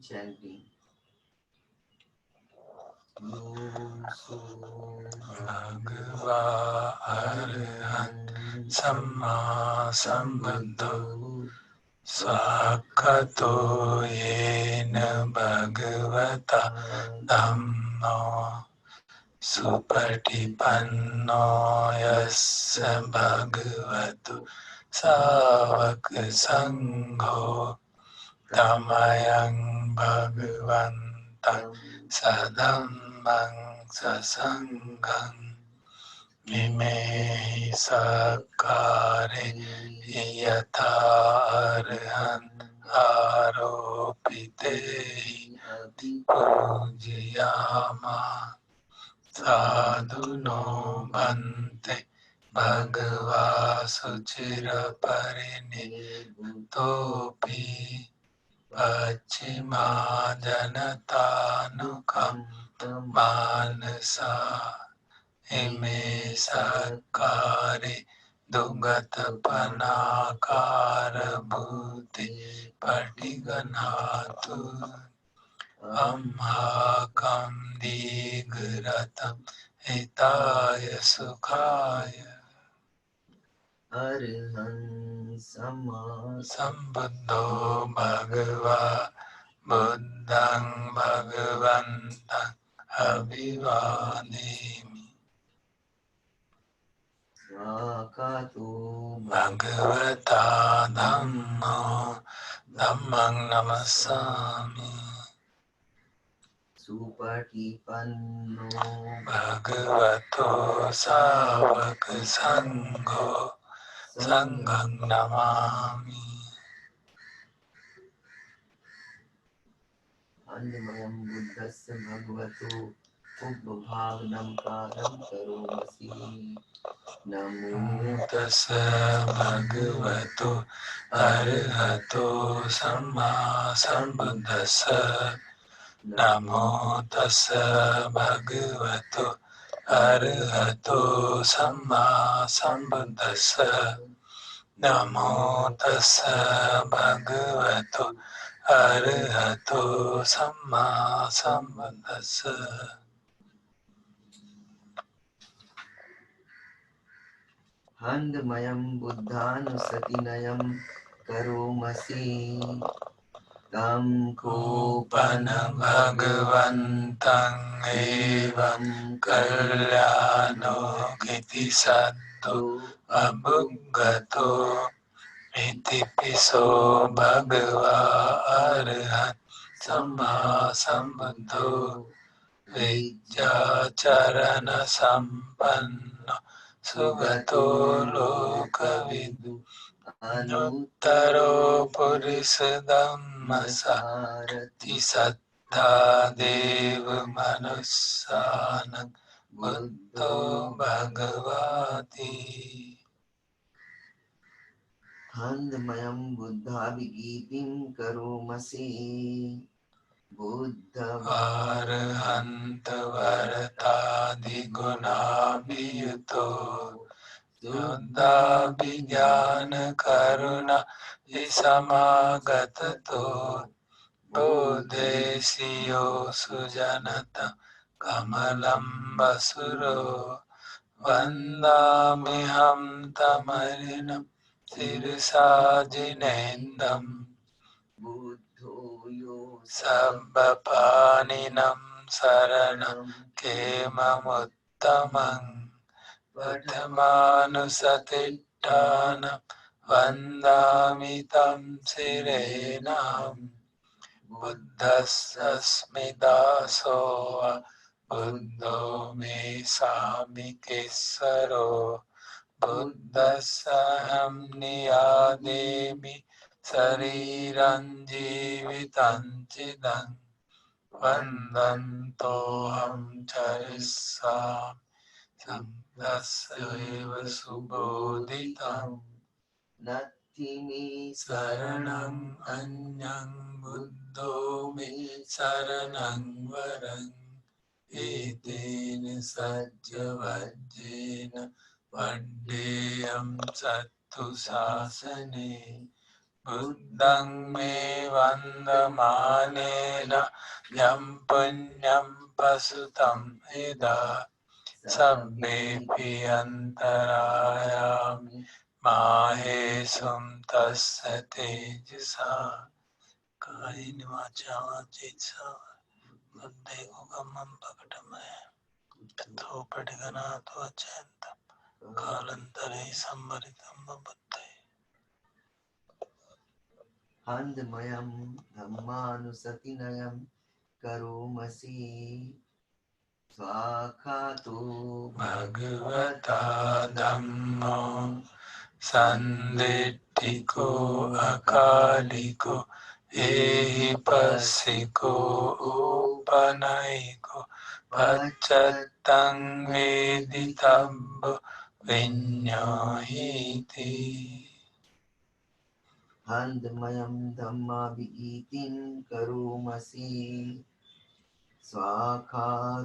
chanting. Yoso Bhagava Arahat Samma Sambuddho Swakato Yena Bhagavata Dhammo Supatipanno Yassa Bhagavato Savaka Sangho Dhamayang Bhagavantam Sadhammang Sasangham Ime Sakare Yata Arhan Aropite Pujiyama Sadhuno Bhante Bhagava Suchira Parinitopi Pachima Janatanukam Manasa Ime Sakare Dugata Panakara Bhuti Patiganatu Amhakam Digratam Hitaya Sukhaya Arhan Sama Sambuddho Bhagava Buddhang Bhagavantang Abhivademi Swakato Bhagavata Dhammo Dhammang Namasami Supatipanno Bhagavato Savaka Sangho Sanghang Namami Anyamayam Buddhasya Bhagavato Ubbhavanam Karam Karomasi Namo Tassa Bhagavato Arahato Samma Sambuddhassa Namo Tassa Bhagavato Arahato Samma Sambuddhassa Namo Tassa Bhagavato Arahato Samma Sambuddhassa Handamayam Buddhanusatinayam Karomasi Tam Upana Kopanam Bhagavantang Evam Kalyano Kiti Satto Abhuggato Iti Piso Bhagava Arahat Samma Sambuddho Vijjacharana Sampanno Sugato Lokavidu Anuttaro Purisa Dhammasarati Sattha Deva Manussanam Buddho Bhagavati Handamayam Buddhavigitim Karomasi Buddha Arahanta Varatadi Gunabhiyuto Yuddha Vijnana Karuna Isamagatato Bodhesiyo Sujanata Kamalam Basuro Vandamiham Tamarinam Sirsajinendam Buddho Yo Sabbapaninam Saranam Kemamuttamang Vattamanusatittanam Vandamitam Sirenam Buddhasasmidasoa Buddho me sami kesaro Buddhasaham niyademi Sariran jivitan chidang Vandantoham charissam Samdasaiva subodhitam Natimi Saranam anyang buddho me saranang varang Etena sajja vajjena Vaddeyam sattu sasane बुद्धं मे वन्दमानेन यं पुण्यं प्रसुतं यदा सब्बेऽपि अन्तरायामि माहेशं तस्य तेजसा कायेन वाचा चेतसा बुद्धिर्गमं प्रकटमय तथोपटिगणातो अचेन्तं कालान्तरे संवरितं बुद्धे Handmayam Dhammanusatinayam Karomasi Swakhato भगवता धम्मो सन्दिट्ठिको अकालिको एहिपस्सिको उपनयिको पश्चात्तं वेदितव्यो विඤ्ඤाहीति Handmayam Dhamma Vigitim Karomasi Swakhatadi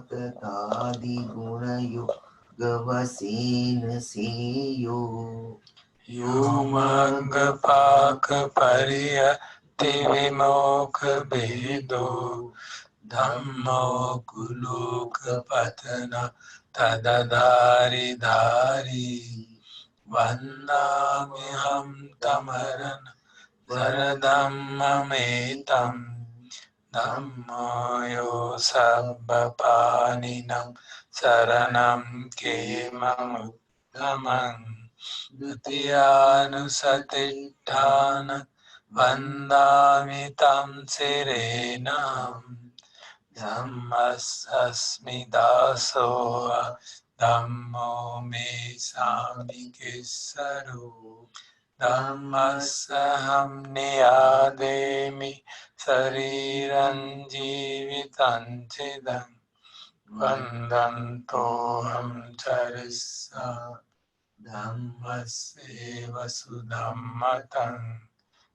Gunayugavasin Seyo योमङ्गपाकपर्यतिविमोकभेदो धम्मो कुलोकपतना तदधारिधारी वन्दाम्यहं तमरन् शरधम्ममेतं धम्मो यो सब्बपानिनं शरणं केममुत्तमम् द्वितीयानुसतिष्ठान वन्दामि तं सिरेणां धम्मस्सस्मि दासो धम्मो मे साम्यिकेसरो धम्मस्सहं नियादेमि शरीरं जीवितं चिदं वन्दन्तोऽहं चरिष्या धम्मस्येव सुधम्मतं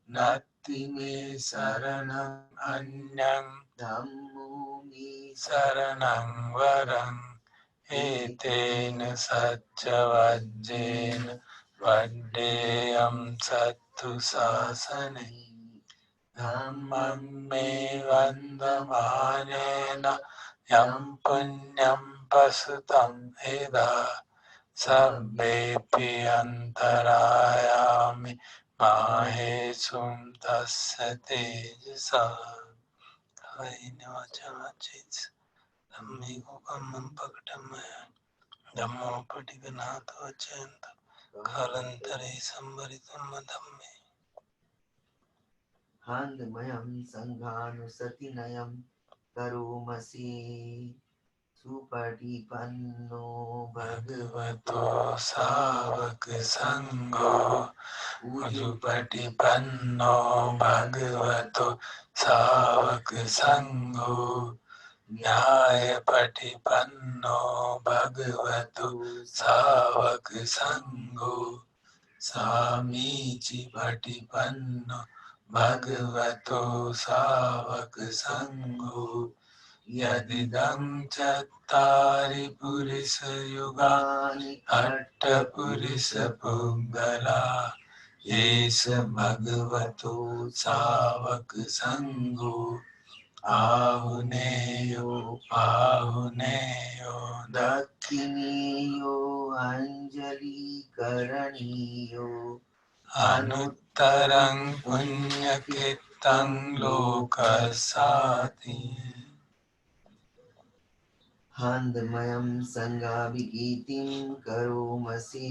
नत्ति मे शरणम् अन्यं Dhammo mi शरणं वरम् एतेन सच्चवज्जेन वड्डेयं सत्तु शासने धम्मं मे वन्दमानेन यं पुण्यं प्रसुतं यदा सब्बेऽपि अन्तरायामि माहेशुं तस्य तेजसा कायेन वाचा चेतसा धम्मं प्रकटमय धम्मोपटिगणातो अचेन्तं कालान्तरे संवरितं धम्मे Handmayam Sanghanusatinayam Karomasi Supatipanno भगवतो सावक संगो उजुपटिपन्नो भगवतो सावक संगो न्यायपटिपन्नो भगवतो सावक संगो सामीचि पटिपन्नो भगवतो सावक संगो यदिदं चत्तारि पुरुषयुगानि अट्टपुरुषपुङ्गला एष भगवतो सावक संगो आहुनेयो आहुनेयो Dakiniyo Anjali Karaniyo अनुत्तरं पुण्यकृतं लोकसाति Handmayam Sanghavigitim Karomasi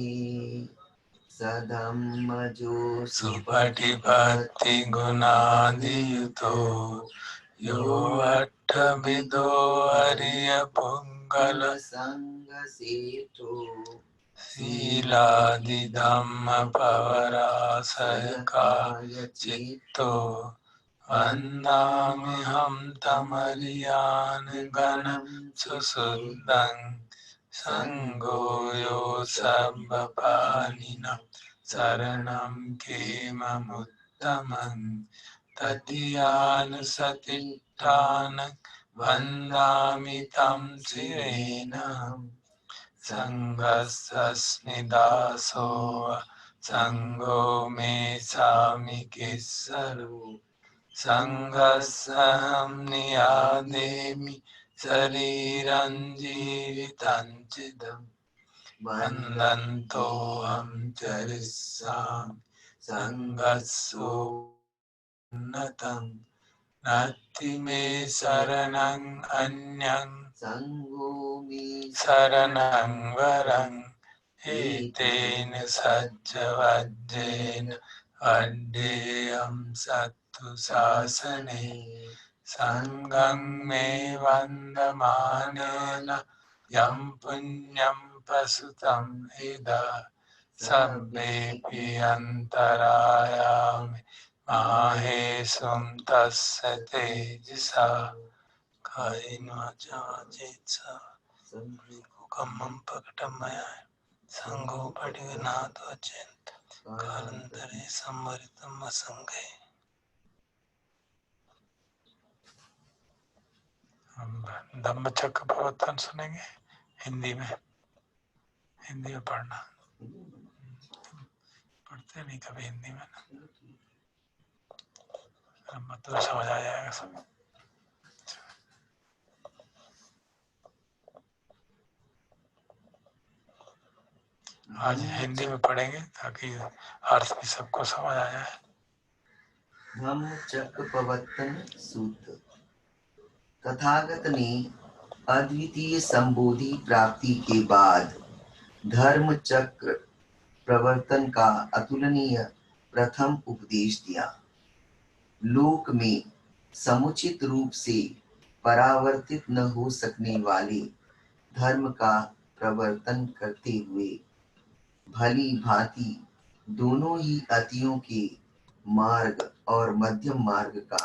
Sadhammajo सुपटिपत्ति गुणादियुतो यो अट्ठविदो अर्यपुङ्गल Sangaseto शीलादिधम्मपवरासयकाय चित्तो वन्दाम्यहं तमर्यान् गणं सुशुद्धं सङ्गो यो सर्वपाणिनं शरणं केममुत्तमं तदीयानुसतिष्ठानं वन्दामि तं शिरेण सङ्गस्सस्मि दासो संगो मे सामिकेसरो संगस्सहं नियादेमि शरीरं जीवितं वन्दन्तोऽहं चरिष्यामि संगस्सोन्नतं नास्ति मे शरणं अन्यं संगो मे शरणं वरं एतेन सज्जवज्जेन अड्डेयं सत्तु शासने संगं मे वन्दमानेन यं पुण्यं प्रसुतं इदा सब्बेऽपि अन्तरायामि माहेशं तस्य तेजसा कायेनोवाचा कम्मं प्रकटमया संगो पटिगनाथो चेत् कालान्तरे सम्मरितम् असंगे। हम धम्मचक्र प्रवर्तन सुनेंगे हिंदी में पढ़ना। पढ़ते नहीं कभी हिंदी में ना, मतलब समझ आ जाएगा सब। आज हिंदी में पढ़ेंगे ताकि अर्थ भी सबको समझ आ जाए। धम्मचक्र प्रवर्तन सूत्र। तथागत ने अद्वितीय संबोधि प्राप्ति के बाद धर्म चक्र प्रवर्तन का अतुलनीय प्रथम उपदेश दिया। लोक में समुचित रूप से परावर्तित न हो सकने वाले धर्म का प्रवर्तन करते हुए भली भांति दोनों ही अतियों के मार्ग और मध्यम मार्ग का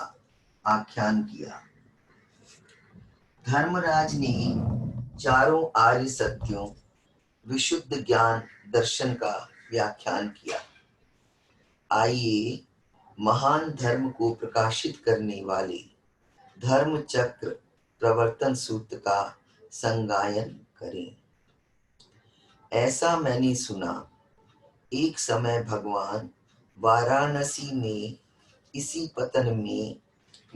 आख्यान किया। धर्मराज ने चारों आर्य सत्यों विशुद्ध ज्ञान दर्शन का व्याख्यान किया। आइए महान धर्म को प्रकाशित करने वाले धर्म चक्र प्रवर्तन सूत्र का संगायन करें। ऐसा मैंने सुना, एक समय भगवान वाराणसी में इसी पतन में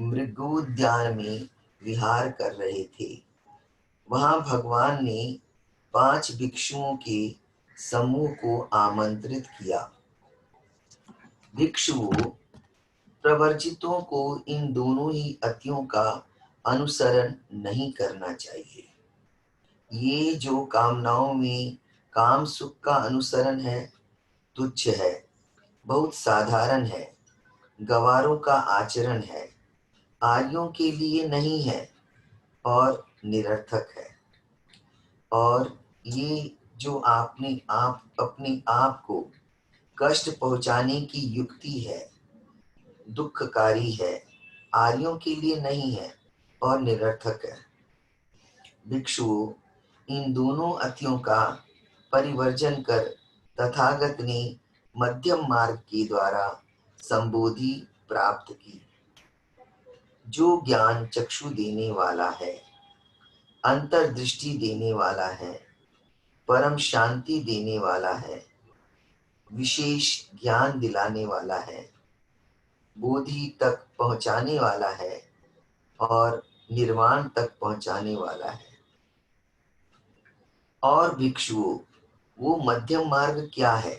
मृगोद्यान में विहार कर रहे थे। वहां भगवान ने 5 भिक्षुओं के समूह को आमंत्रित किया। भिक्षुओं, प्रवर्जितों को इन दोनों ही अतियों का अनुसरण नहीं करना चाहिए। ये जो कामनाओं में काम सुख का अनुसरण है, तुच्छ है, बहुत साधारण है, गवारों का आचरण है, आर्यों के लिए नहीं है और निरर्थक है। और ये जो अपने आप को कष्ट पहुंचाने की युक्ति है, दुखकारी है, आर्यों के लिए नहीं है और निरर्थक है। भिक्षुओं, इन दोनों अतियों का परिवर्जन कर तथागत ने मध्यम मार्ग के द्वारा संबोधि प्राप्त की, जो ज्ञान चक्षु देने वाला है, अंतर्दृष्टि देने वाला है, परम शांति देने वाला है, विशेष ज्ञान दिलाने वाला है, बोधि तक पहुंचाने वाला है और निर्वाण तक पहुंचाने वाला है। और भिक्षुओं, वो मध्यम मार्ग क्या है?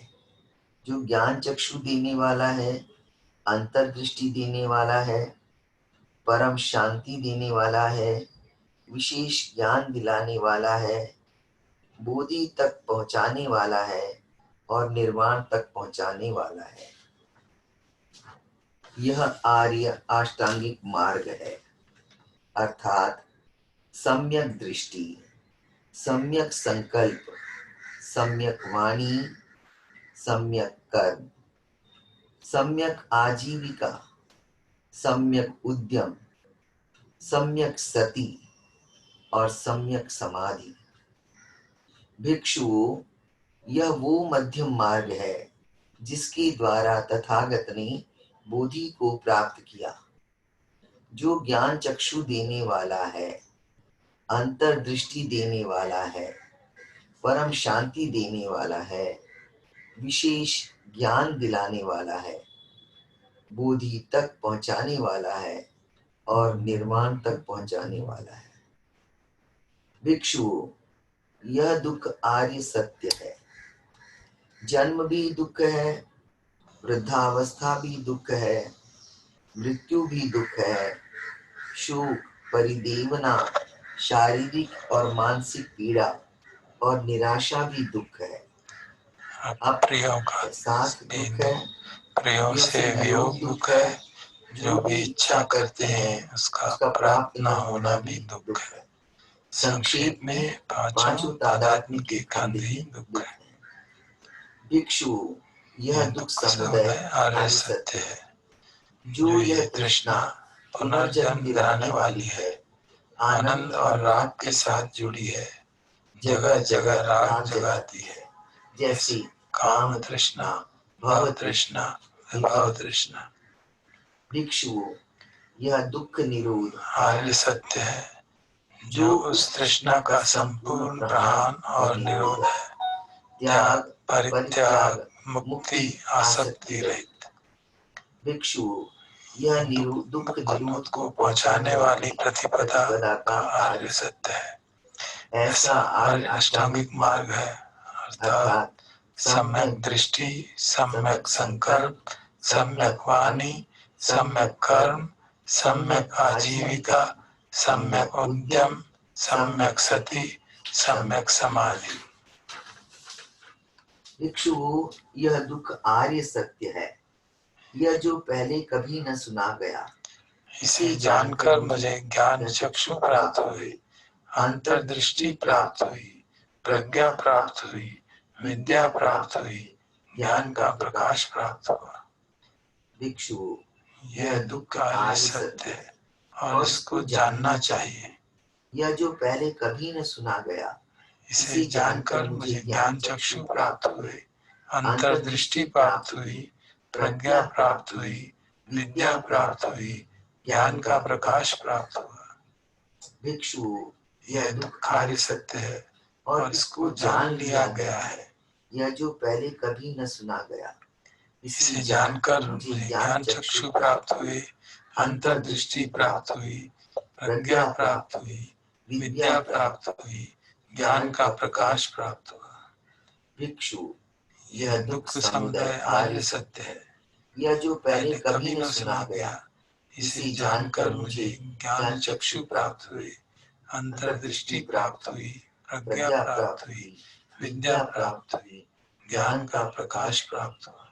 जो ज्ञान चक्षु देने वाला है, अंतर्दृष्टि देने वाला है, परम शांति देने वाला है, विशेष ज्ञान दिलाने वाला है, बोधि तक पहुंचाने वाला है और निर्वाण तक पहुंचाने वाला है। यह आर्य अष्टांगिक मार्ग है, अर्थात सम्यक दृष्टि, सम्यक संकल्प, सम्यक वाणी, सम्यक कर्म, सम्यक आजीविका, सम्यक उद्यम, सम्यक सति और सम्यक समाधि। भिक्षुओं, यह वो मध्यम मार्ग है जिसके द्वारा तथागत ने बोधि को प्राप्त किया, जो ज्ञान चक्षु देने वाला है, अंतर्दृष्टि देने वाला है, परम शांति देने वाला है, विशेष ज्ञान दिलाने वाला है, बोधि तक पहुंचाने वाला है और निर्वाण तक पहुंचाने वाला है। भिक्षुओं, यह दुख आर्य सत्य है। जन्म भी दुख है, वृद्धावस्था भी दुख है, मृत्यु भी दुख है, शोक, परिदेवना, शारीरिक और मानसिक पीड़ा और निराशा भी दुख है। अब प्रियों का साथ दुख है, प्रियों से वियोग दुख है, जो भी इच्छा करते हैं उसका प्राप्त न होना भी दुख है। संक्षेप में पांचों तादात्म्य के खंड ही दुख है। भिक्षुओं, यह दुख समुदय आर्य सत्य है। जो यह तृष्णा पुनर्जन्म दिलाने वाली है, आनंद और राग के साथ जुड़ी है, जगह जगह राग जगाती है, जैसे काम तृष्णा, भव तृष्णा, विभव तृष्णा। भिक्षुओं, यह दुख निरोध आर्य सत्य है, जो उस तृष्णा का संपूर्ण प्रहार और निरोध है, त्याग, परित्याग, मुक्ति, आसक्ति रहित। भिक्षुओं, यह दुख निरोध को पहुंचाने वाली प्रतिपदा का आर्य सत्य है। ऐसा आर्य अष्टांगिक मार्ग है, अर्थात सम्यक दृष्टि, सम्यक संकल्प, सम्यक वाणी, सम्यक कर्म, सम्यक आजीविका, सम्यक उद्यम, सम्यक सति, सम्यक समाधि। भिक्षुओं, यह दुख आर्य सत्य है। यह जो पहले कभी न सुना गया, इसे जानकर मुझे ज्ञान चक्षु प्राप्त हुई, अंतर्दृष्टि प्राप्त हुई, प्रज्ञा प्राप्त हुई, विद्या प्राप्त हुई, ज्ञान का प्रकाश प्राप्त हुआ। भिक्षुओं, यह दुख आर्य सत्य है और इसको जानना चाहिए। यह जो पहले कभी न सुना गया, इसे जानकर मुझे ज्ञान चक्षु प्राप्त हुए, अंतर्दृष्टि प्राप्त हुई, प्रज्ञा प्राप्त हुई, विद्या प्राप्त हुई, ज्ञान का प्रकाश प्राप्त हुआ। भिक्षुओं, यह दुख आर्य सत्य है और इसको जान लिया गया है। यह जो पहले कभी न सुना गया, इसे जानकर मुझे ज्ञान चक्षु प्राप्त हुए, अंतर्दृष्टि प्राप्त हुई, प्रज्ञा प्राप्त हुई, विद्या प्राप्त हुई, ज्ञान का प्रकाश प्राप्त हुआ। भिक्षु, यह दुख समुदय आर्य सत्य है। यह जो पहले कभी न सुना गया, इसे जानकर मुझे ज्ञान चक्षु प्राप्त हुए, अंतर्दृष्टि प्राप्त हुई, प्रज्ञा प्राप्त हुई, विद्या प्राप्त हुई, ज्ञान का प्रकाश प्राप्त हुआ।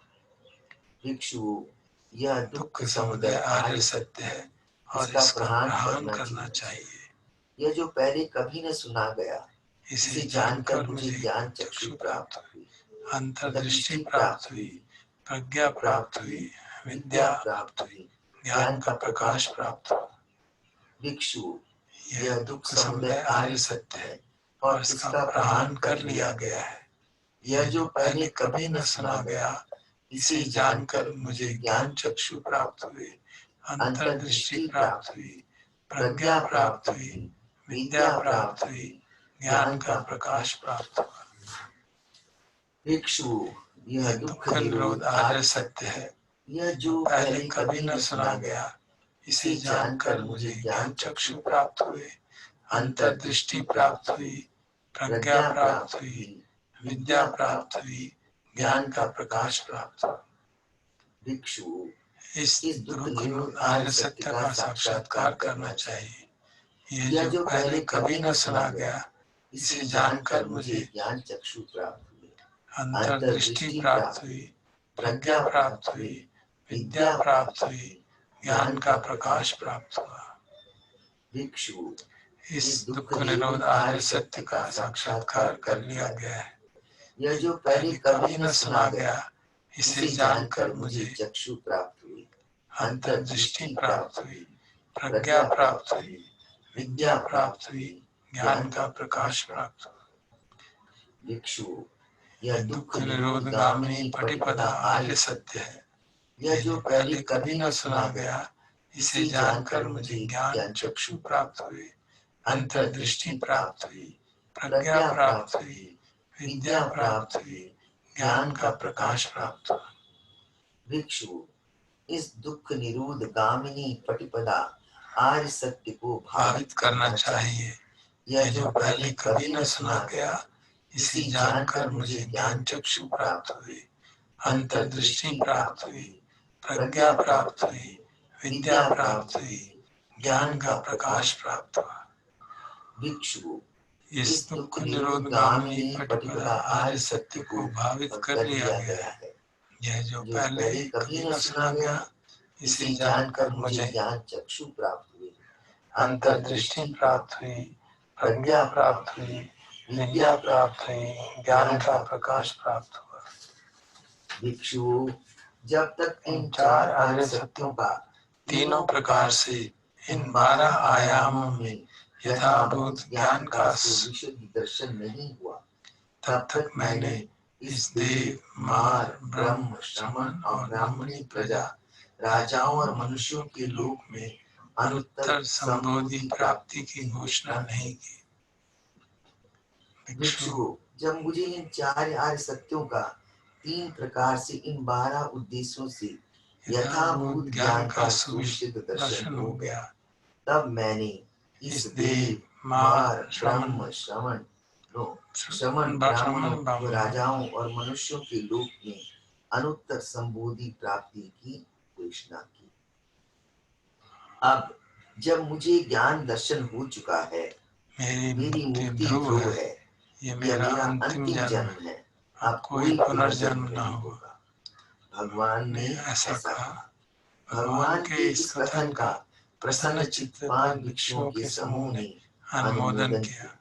भिक्षु, यह दुख समुदय आर्य सत्य है और इसका प्रहार करना चाहिए। यह जो पहले कभी न सुना गया, इसे जानकर मुझे ज्ञान चक्षु प्राप्त हुई, अंतर्दृष्टि प्राप्त हुई, प्रज्ञा प्राप्त हुई, विद्या प्राप्त हुई, ज्ञान का प्रकाश प्राप्त हुआ। भिक्षु, यह दुख समुदय आर्य सत्य है और इसका प्रहार कर लिया गया है। यह जो पहले कभी न सुना गया, इसे जानकर मुझे ज्ञान चक्षु प्राप्त हुए, अंतर्दृष्टि प्राप्त हुई, प्रज्ञा प्राप्त हुई, विद्या प्राप्त हुई, ज्ञान का प्रकाश प्राप्त हुआ। भिक्षु, यह दुख निरोध आर्य सत्य है। यह जो पहले कभी न सुना गया, इसे जानकर मुझे ज्ञान चक्षु प्राप्त हुए, अंतर्दृष्टि प्राप्त हुई, प्रज्ञा प्राप्त हुई, विद्या प्राप्त हुई, ज्ञान का प्रकाश प्राप्त हुआ। भिक्षु, इस दुख निरोध आर्य सत्य का साक्षात्कार करना चाहिए। यह जो पहले कभी न सुना गया, इसे जानकर मुझे ज्ञान चक्षु प्राप्त हुए, अंतर्दृष्टि प्राप्त हुई, प्रज्ञा प्राप्त हुई, विद्या प्राप्त हुई, ज्ञान का प्रकाश प्राप्त हुआ। भिक्षु, इस दुख निरोध आर्य सत्य का साक्षात्कार कर लिया गया है। यह जो पहले कभी न सुना गया, इसे जानकर मुझे चक्षु प्राप्त हुई, अंतर्दृष्टि प्राप्त हुई, प्रज्ञा प्राप्त हुई, विद्या प्राप्त हुई, ज्ञान का प्रकाश प्राप्त हुआ। भिक्षु, यह दुख निरोध गामिनी पटिपदा आर्य सत्य है। यह जो पहले कभी न सुना गया, इसे जानकर मुझे ज्ञान चक्षु प्राप्त हुए, अंतर्दृष्टि प्राप्त हुई, प्रज्ञा प्राप्त हुई, विद्या प्राप्त हुई, ज्ञान का प्रकाश प्राप्त हुआ। भिक्षु, इस दुख निरोध गामिनी पटिपदा आर्य सत्य को भावित करना चाहिए। यह जो पहले कभी न सुना गया, इसी जानकर मुझे ज्ञान चक्षु प्राप्त हुई, अंतर्दृष्टि प्राप्त हुई, प्रज्ञा प्राप्त हुई, विद्या प्राप्त हुई, ज्ञान का प्रकाश प्राप्त हुआ। भिक्षु, इस दुख निरोध गामिनी पटिपदा आर्य सत्य को भावित कर लिया गया है। यह जो पहले कभी न सुना गया, इसे जानकर मुझे ज्ञान चक्षु प्राप्त हुई, अंतर्दृष्टि प्राप्त हुई, प्रज्ञा प्राप्त हुई, विद्या प्राप्त हुई, ज्ञान का प्रकाश प्राप्त हुआ। भिक्षु, जब तक इन चार आर्य सत्यों का तीनों प्रकार से इन 12 आयामों में यथाभूत ज्ञान का विशुद्ध दर्शन नहीं हुआ, तब तक मैंने इस देव, मार, ब्रह्म, श्रमण और ब्राह्मणी प्रजा, राजाओं और मनुष्यों के लोक में अनुत्तर संबोधि प्राप्ति की घोषणा नहीं की। भिक्षु, जब मुझे इन चार आर्य सत्यों का 3 प्रकार से इन 12 उद्देश्यों से यथाभूत ज्ञान का सुविशुद्ध दर्शन हो गया, तब मैंने इस देव, मार, ब्रह्म, श्रमण, ब्राह्मणों, राजाओं और मनुष्यों के लोक में अनुत्तर संबोधि प्राप्ति की घोषणा की। अब जब मुझे ज्ञान दर्शन हो चुका है, मेरी मुक्ति ध्रुव है, यह मेरा अंतिम जन्म है, अब कोई पुनर्जन्म न होगा। भगवान ने ऐसा कहा। भगवान के इस कथन का प्रसन्न चित्त 5 भिक्षुओं के समूह ने अनुमोदन किया।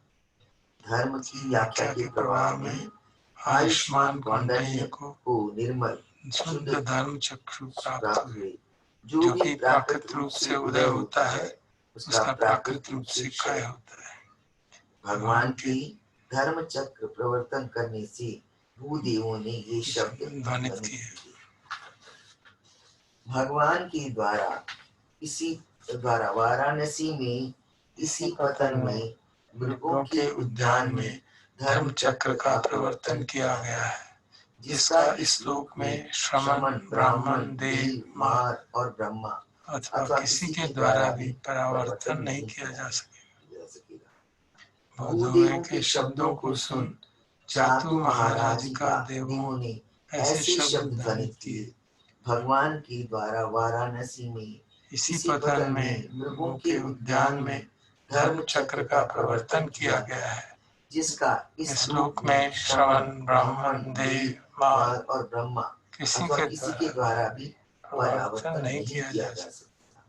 धर्म की व्याख्या के प्रवाह में आयुष्मान कौंडिन्य को निर्मल शुद्ध धर्म चक्षु प्राप्त हुए, जो भी प्राकृत रूप से उदय होता है, उसका प्राकृत रूप से क्षय होता है। भगवान की धर्म चक्र प्रवर्तन करने से भूदेवों ने ये शब्द ध्वनित किए। भगवान के द्वारा वाराणसी में इसी पतन में मृगों के उद्यान में धर्म चक्र का प्रवर्तन किया गया है, जिसका इस लोक में श्रमण, ब्राह्मण, देव, मार और ब्रह्मा अथवा किसी के द्वारा भी परावर्तन नहीं किया जा सकेगा। भूदेव के शब्दों को सुन चातु महाराज का देवों ने ऐसे शब्द ध्वनित किए। भगवान के द्वारा वाराणसी में इसी पतन में मृगों के उद्यान में धर्म चक्र का प्रवर्तन किया गया है, जिसका इस लोक में श्रवण, ब्राह्मण, देव, मार और ब्रह्मा किसी के द्वारा भी परावर्तन नहीं किया जा सकता।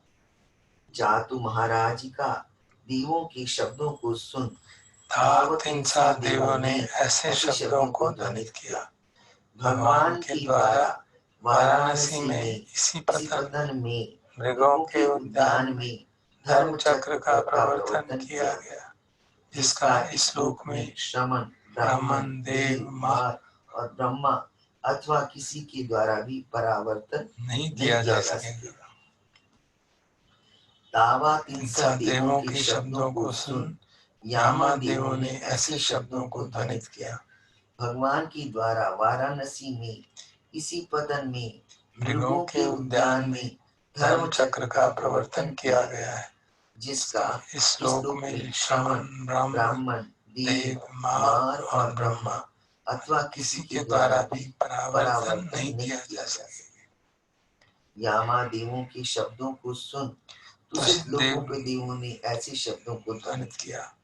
चातु महाराज का देवों के शब्दों को सुन धावत हिंसा देवों ने ऐसे शब्दों को ध्वनित किया। भगवान के द्वारा वाराणसी में इसी पतन में मृगों के उद्यान में धर्म चक्र का प्रवर्तन किया गया, जिसका इस लोक में श्रमण, ब्राह्मण, देव, मार और ब्रह्मा अथवा किसी के द्वारा भी परावर्तन नहीं किया जा सकेगा। दावा तिंसा देवों के शब्दों को सुन यामा देवों ने ऐसे शब्दों को ध्वनित किया। भगवान के द्वारा वाराणसी में इसी पतन में मृगों के उद्यान में धर्म चक्र का प्रवर्तन किया गया है, जिसका इस लोक में श्रमण, ब्राह्मण, देव, मार और ब्रह्मा अथवा किसी के द्वारा भी परावर्तन नहीं किया जा सकेगा। यामा देवों के शब्दों को सुन तुषित लोगों के देवों ने ऐसे शब्दों को ध्वनित किया।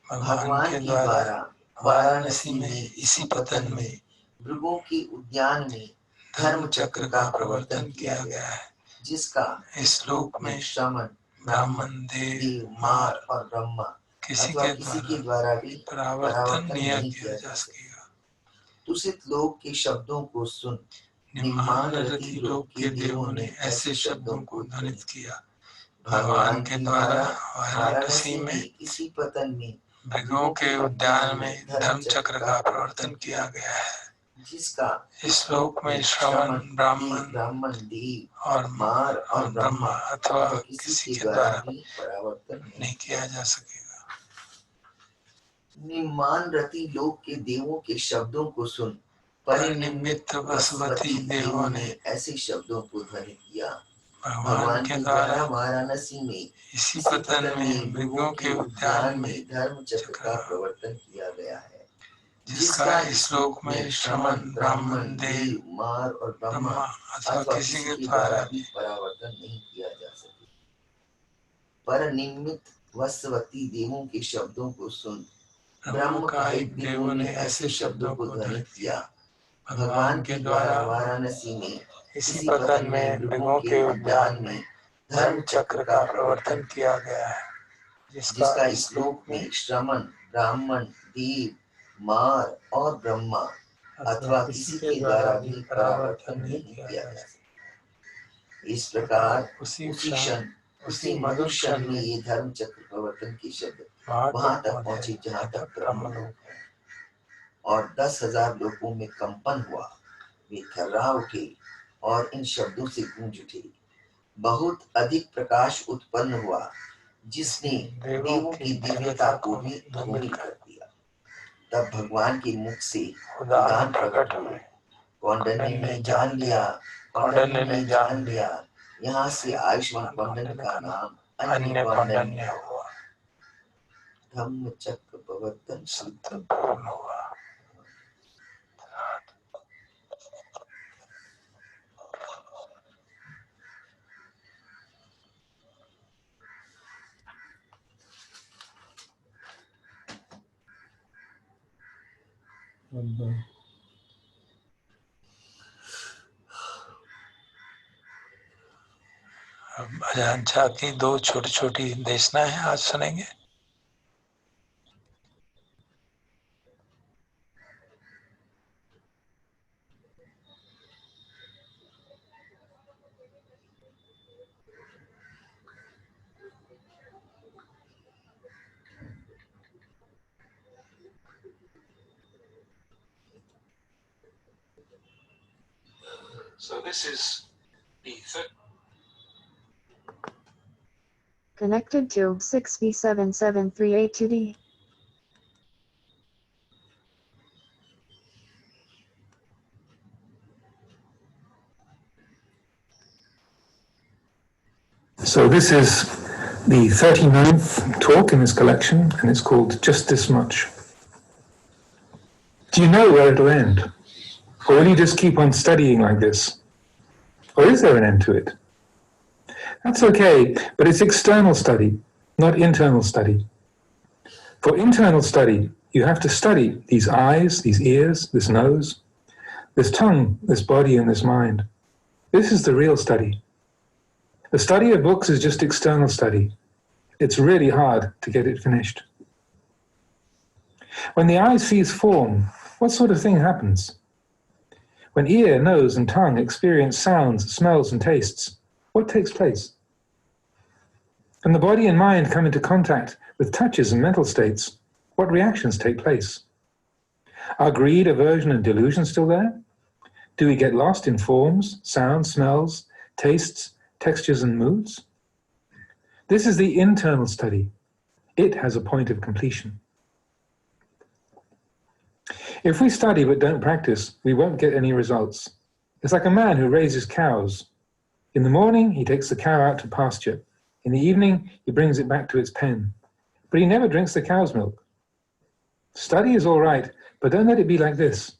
भगवान के द्वारा वाराणसी में इसी पतन में मृगों के उद्यान में धर्म चक्र का प्रवर्तन किया गया है, जिसका इस लोक में श्रमण, ब्राह्मण, देव, मार और ब्रह्मा किसी के द्वारा भी परावर्तन नहीं किया जा सकेगा। तुषित लोक के शब्दों को सुन निम्मान रति लोक के देवों ने ऐसे शब्दों को ध्वनित किया। भगवान के द्वारा वाराणसी में इसी पतन में मृगों के उद्यान में धर्म चक्र का प्रवर्तन किया गया है, जिसका इस लोक में श्रवण, ब्राह्मण, देव और मार और ब्रह्मा अथवा किसी के द्वारा परावर्तन नहीं किया जा सकेगा। निम्मान रति लोक के देवों के शब्दों को सुन परिनिमित्त वसवती देवों ने ऐसे शब्दों को ध्वनित किया। भगवान के द्वारा वाराणसी में इसी पतन में मृगों के उद्यान में धर्म चक्र का प्रवर्तन किया गया है, जिसका इस श्लोक में श्रमण, ब्राह्मण, देव, मार और ब्रह्मा अथवा किसी के द्वारा भी परावर्तन नहीं किया जा सके। पर निमित्त वसवती देवों के शब्दों को सुन ब्रह्म कायिक देवों ने ऐसे शब्दों को ध्वनित किया। भगवान के द्वारा वाराणसी में इसी पतन में मृगों के उद्यान में धर्म चक्र का प्रवर्तन किया गया है, जिसका इस श्लोक में श्रमण, ब्राह्मण, देव, मार और ब्रह्मा अथवा किसी के द्वारा भी परावर्तन नहीं किया जा सकता। इस प्रकार उसी क्षण, उसी मधुर क्षण में ये धर्म चक्र प्रवर्तन के शब्द वहां तक पहुंचे जहां तक ब्रह्मलोक है, और 10,000 लोगों में कंपन हुआ। वे थर्रा उठे और इन शब्दों से गूंज उठे। बहुत अधिक प्रकाश उत्पन्न हुआ, जिसने देवों की दिव्यता को भी धूमिल कर दिया। तब भगवान के मुख से उदान प्रकट हुए। कौंडिन्य ने जान लिया, यहाँ से आयुष्मान कौंडिन्य का नाम अन्य कौंडिन्य हुआ। धम्म चक्र प्रवर्तन शुद्ध पूर्ण हुआ। भजन चाहती 2 छोटी छोटी देशना है, आज सुनेंगे। So this is the connected to 6V7738 So this is the 39th talk in this collection, and it's called Just This Much. Do you know where it'll end? Or will you just keep on studying like this? Or is there an end to it? That's okay, but it's external study, not internal study. For internal study, you have to study these eyes, these ears, this nose, this tongue, this body, and this mind. This is the real study. The study of books is just external study. It's really hard to get it finished. When the eye sees form, what sort of thing happens? When ear, nose, and tongue experience sounds, smells, and tastes, what takes place? When the body and mind come into contact with touches and mental states, what reactions take place? Are greed, aversion, and delusion still there? Do we get lost in forms, sounds, smells, tastes, textures, and moods? This is the internal study. It has a point of completion. If we study but don't practice, we won't get any results. It's like a man who raises cows. In the morning, he takes the cow out to pasture. In the evening, he brings it back to its pen. But he never drinks the cow's milk. Study is all right, but don't let it be like this.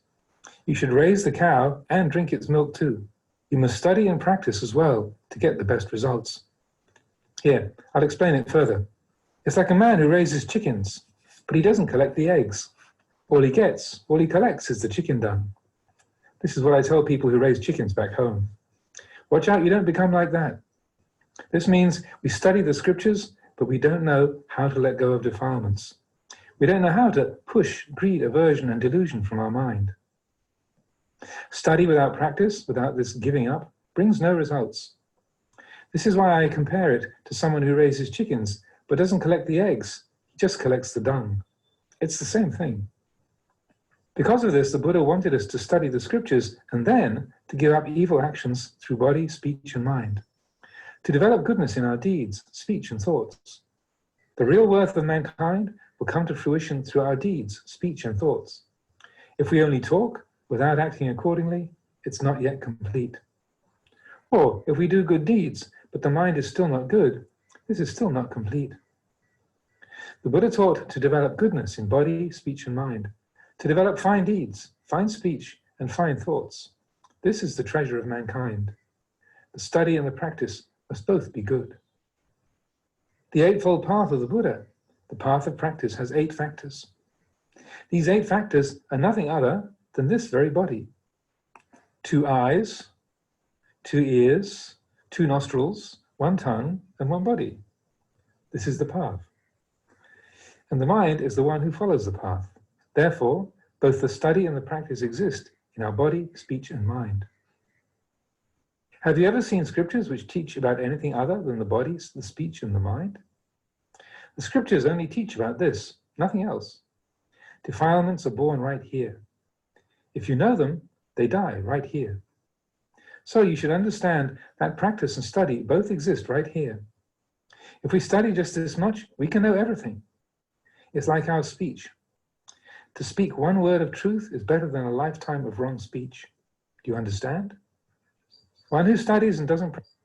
You should raise the cow and drink its milk too. You must study and practice as well to get the best results. Here, I'll explain it further. It's like a man who raises chickens, but he doesn't collect the eggs. All he collects is the chicken dung. This is what I tell people who raise chickens back home. Watch out you don't become like that. This means we study the scriptures, but we don't know how to let go of defilements. We don't know how to push greed, aversion, and delusion from our mind. Study without practice, without this giving up, brings no results. This is why I compare it to someone who raises chickens, but doesn't collect the eggs. He just collects the dung. It's the same thing. Because of this, the Buddha wanted us to study the scriptures and then to give up evil actions through body, speech, and mind, to develop goodness in our deeds, speech, and thoughts. The real worth of mankind will come to fruition through our deeds, speech, and thoughts. If we only talk, without acting accordingly, it's not yet complete. Or if we do good deeds, but the mind is still not good, this is still not complete. The Buddha taught to develop goodness in body, speech, and mind, to develop fine deeds, fine speech, and fine thoughts. This is the treasure of mankind. The study and the practice must both be good. The Eightfold Path of the Buddha, the path of practice, has 8 factors. These 8 factors are nothing other than this very body. 2 eyes, 2 ears, 2 nostrils, 1 tongue, and 1 body. This is the path. And the mind is the one who follows the path. Therefore, both the study and the practice exist in our body, speech, and mind. Have you ever seen scriptures which teach about anything other than the bodies, the speech, and the mind? The scriptures only teach about this, nothing else. Defilements are born right here. If you know them, they die right here. So you should understand that practice and study both exist right here. If we study just this much, we can know everything. It's like our speech. To speak 1 word of truth is better than a lifetime of wrong speech. Do you understand? One who studies and doesn't practice,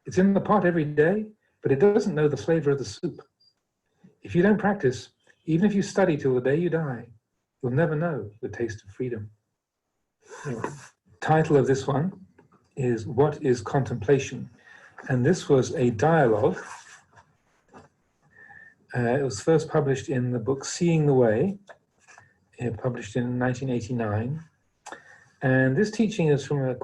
it's in the pot every day, but it doesn't know the flavor of the soup. If you don't practice, even if you study till the day you die, you'll never know the taste of freedom. The title of this one is What is Contemplation? And this was a dialogue. It was first published in the book Seeing the Way, published in 1989. And this teaching is from a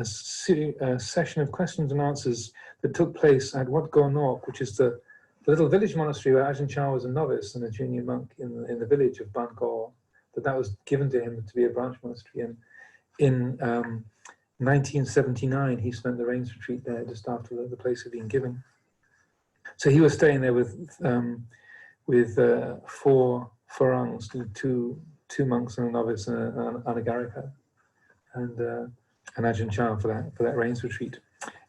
session of questions and answers that took place at Wat Go Nok, which is the little village monastery where Ajahn Chah was a novice and a junior monk in the village of Ban Gaw. That was given to him to be a branch monastery. And in 1979, he spent the rains retreat there just after the place had been given. So he was staying there with 4 Pharangs, two monks and a novice and an Anagarika, and Ajahn Chah for that rains retreat.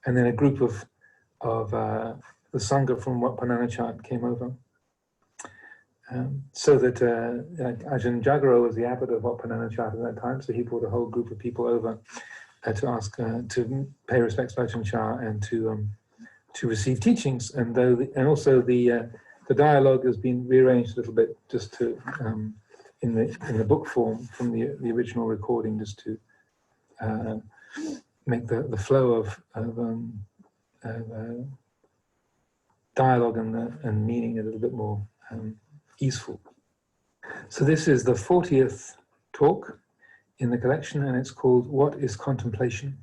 And then a group of the Sangha from Wat Pah Nanachat came over. So that Ajahn Jagaro was the abbot of Wat Pah Nanachat at that time, so he brought a whole group of people over to ask, to pay respects to Ajahn Chah and to receive teachings. And also the dialogue has been rearranged a little bit just to in the book form from the original recording, just to make the flow of dialogue and meaning a little bit more easeful. So this is the 40th talk in the collection, and it's called What is Contemplation?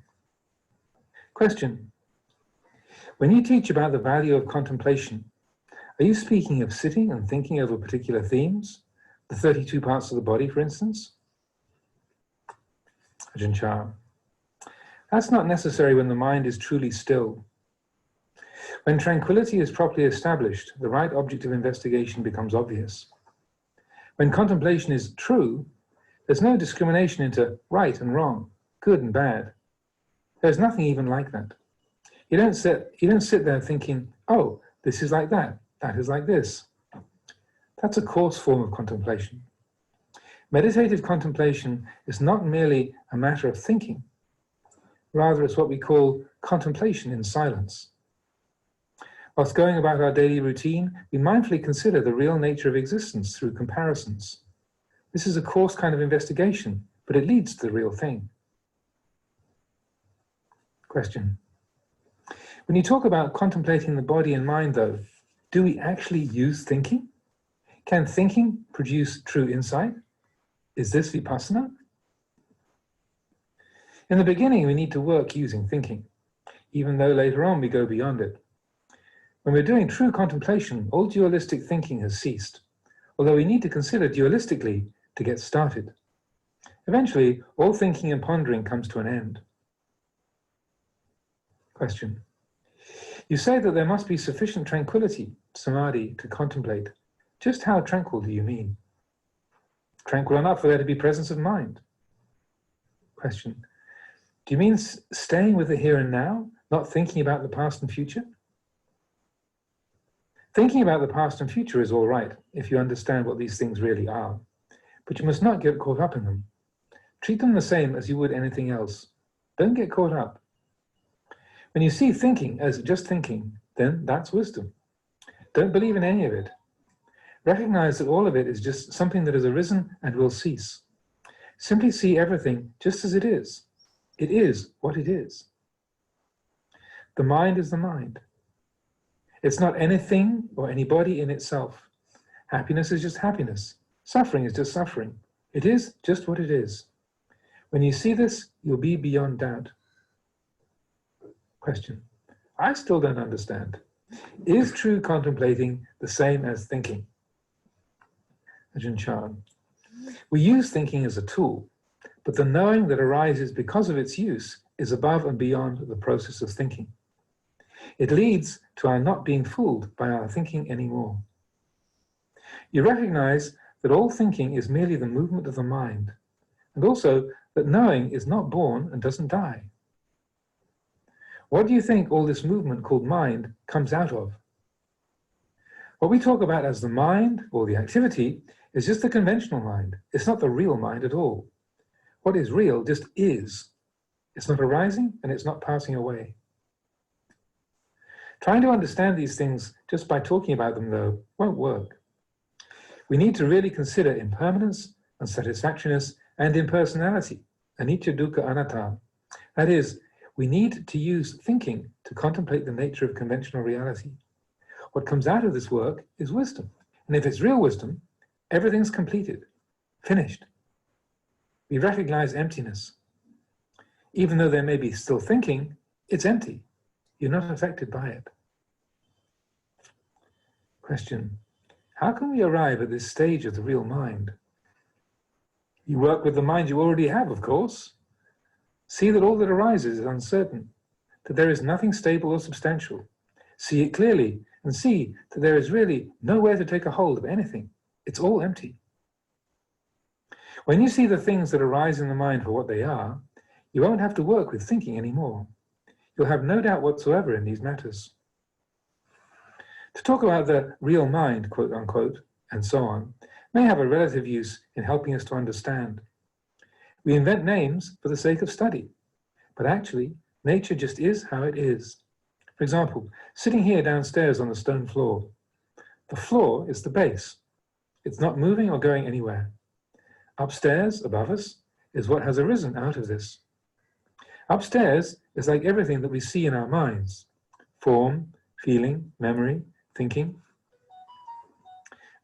Question: when you teach about the value of contemplation, are you speaking of sitting and thinking over particular themes, the 32 parts of the body, for instance? Ajahn Chah: that's not necessary when the mind is truly still. When tranquility is properly established, the right object of investigation becomes obvious. When contemplation is true, there's no discrimination into right and wrong, good and bad. There's nothing even like that. You don't sit there thinking, oh, this is like that is like this. That's a coarse form of contemplation. Meditative contemplation is not merely a matter of thinking. Rather, it's what we call contemplation in silence. Whilst going about our daily routine, we mindfully consider the real nature of existence through comparisons. This is a coarse kind of investigation, but it leads to the real thing. Question: when you talk about contemplating the body and mind, though, do we actually use thinking? Can thinking produce true insight? Is this vipassana? In the beginning, we need to work using thinking, even though later on we go beyond it. When we're doing true contemplation, all dualistic thinking has ceased, although we need to consider dualistically to get started. Eventually, all thinking and pondering comes to an end. Question: you say that there must be sufficient tranquility, samadhi, to contemplate. Just how tranquil do you mean? Tranquil enough for there to be presence of mind. Question: do you mean staying with the here and now, not thinking about the past and future? Thinking about the past and future is all right if you understand what these things really are, but you must not get caught up in them. Treat them the same as you would anything else. Don't get caught up. When you see thinking as just thinking, then that's wisdom. Don't believe in any of it. Recognize that all of it is just something that has arisen and will cease. Simply see everything just as it is. It is what it is. The mind is the mind. It's not anything or anybody in itself. Happiness is just happiness. Suffering is just suffering. It is just what it is. When you see this, you'll be beyond doubt. Question. I still don't understand. Is true contemplating the same as thinking? Ajahn Chah. We use thinking as a tool, but the knowing that arises because of its use is above and beyond the process of thinking. It leads to our not being fooled by our thinking anymore. You recognize that all thinking is merely the movement of the mind, and also that knowing is not born and doesn't die. What do you think all this movement called mind comes out of? What we talk about as the mind or the activity is just the conventional mind. It's not the real mind at all. What is real just is. It's not arising and it's not passing away. Trying to understand these things just by talking about them, though, won't work. We need to really consider impermanence, unsatisfactoriness, and impersonality, anicca, dukkha, anatta. That is, we need to use thinking to contemplate the nature of conventional reality. What comes out of this work is wisdom. And if it's real wisdom, everything's completed, finished. We recognize emptiness. Even though there may be still thinking, it's empty. You're not affected by it. Question. How can we arrive at this stage of the real mind? You work with the mind you already have, of course. See that all that arises is uncertain, that there is nothing stable or substantial. See it clearly and see that there is really nowhere to take a hold of anything. It's all empty. When you see the things that arise in the mind for what they are, you won't have to work with thinking anymore. You'll have no doubt whatsoever in these matters. To talk about the real mind, quote unquote, and so on, may have a relative use in helping us to understand. We invent names for the sake of study, but actually, nature just is how it is. For example, sitting here downstairs on the stone floor, the floor is the base. It's not moving or going anywhere. Upstairs, above us, is what has arisen out of this. Upstairs is like everything that we see in our minds: form, feeling, memory, thinking.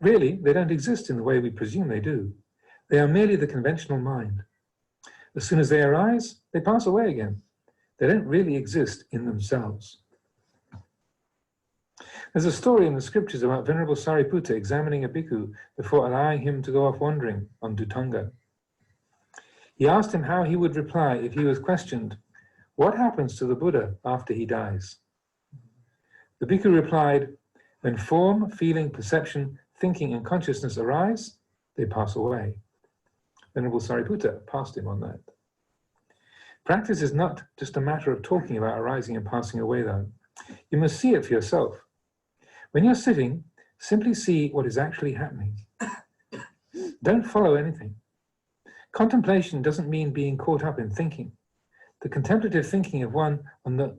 Really, they don't exist in the way we presume they do. They are merely the conventional mind. As soon as they arise, they pass away again. They don't really exist in themselves. There's a story in the scriptures about Venerable Sariputta examining a bhikkhu before allowing him to go off wandering on Dhutanga. He asked him how he would reply if he was questioned, "What happens to the Buddha after he dies?" The bhikkhu replied, "When form, feeling, perception, thinking, and consciousness arise, they pass away." Venerable Sariputta passed him on that. Practice is not just a matter of talking about arising and passing away, though. You must see it for yourself. When you're sitting, simply see what is actually happening. Don't follow anything. Contemplation doesn't mean being caught up in thinking. The contemplative thinking of one on the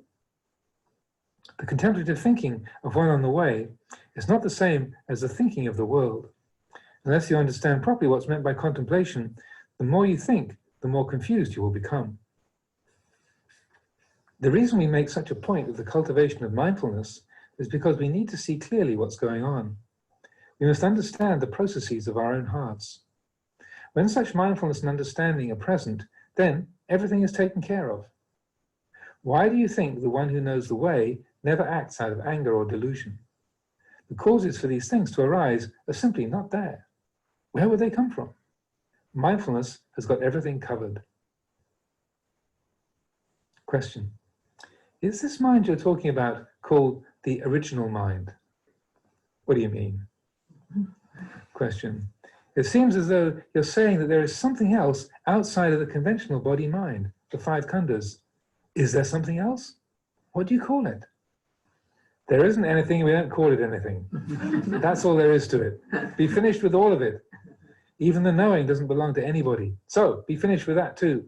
way is not the same as the thinking of the world. Unless you understand properly what's meant by contemplation, the more you think, the more confused you will become. The reason we make such a point of the cultivation of mindfulness is because we need to see clearly what's going on. We must understand the processes of our own hearts. When such mindfulness and understanding are present, then everything is taken care of. Why do you think the one who knows the way never acts out of anger or delusion? The causes for these things to arise are simply not there. Where would they come from? Mindfulness has got everything covered. Question. Is this mind you're talking about called the original mind? What do you mean? Question. It seems as though you're saying that there is something else outside of the conventional body mind, the five khandhas. Is there something else? What do you call it? There isn't anything, we don't call it anything. That's all there is to it. Be finished with all of it. Even the knowing doesn't belong to anybody. So be finished with that too.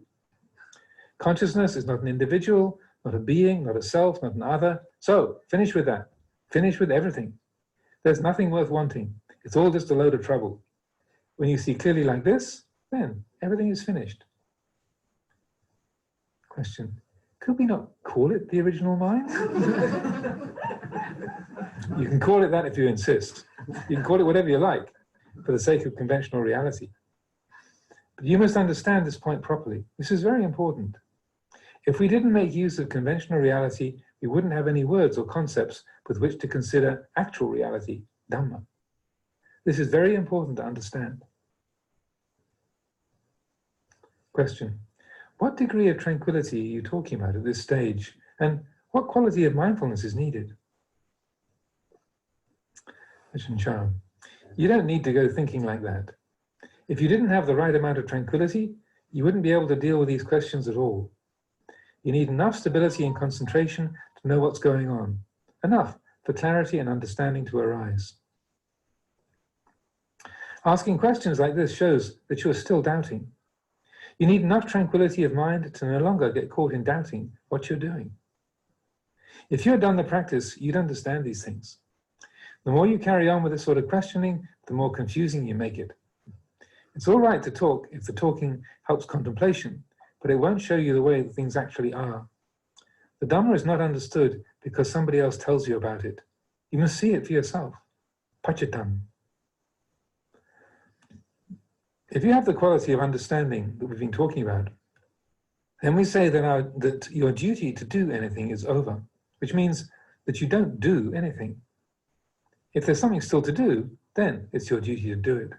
Consciousness is not an individual, not a being, not a self, not an other. So finish with that. Finish with everything. There's nothing worth wanting. It's all just a load of trouble. When you see clearly like this, then everything is finished. Question: could we not call it the original mind? You can call it that if you insist. You can call it whatever you like for the sake of conventional reality. But you must understand this point properly. This is very important. If we didn't make use of conventional reality, we wouldn't have any words or concepts with which to consider actual reality, Dhamma. This is very important to understand. Question: what degree of tranquility are you talking about at this stage? And what quality of mindfulness is needed? Ajahn Chah: you don't need to go thinking like that. If you didn't have the right amount of tranquility, you wouldn't be able to deal with these questions at all. You need enough stability and concentration to know what's going on, enough for clarity and understanding to arise. Asking questions like this shows that you are still doubting. You need enough tranquility of mind to no longer get caught in doubting what you're doing. If you had done the practice, you'd understand these things. The more you carry on with this sort of questioning, the more confusing you make it. It's all right to talk if the talking helps contemplation, but it won't show you the way that things actually are. The Dhamma is not understood because somebody else tells you about it. You must see it for yourself. Pachitam. If you have the quality of understanding that we've been talking about, then we say that your duty to do anything is over, which means that you don't do anything. If there's something still to do, then it's your duty to do it.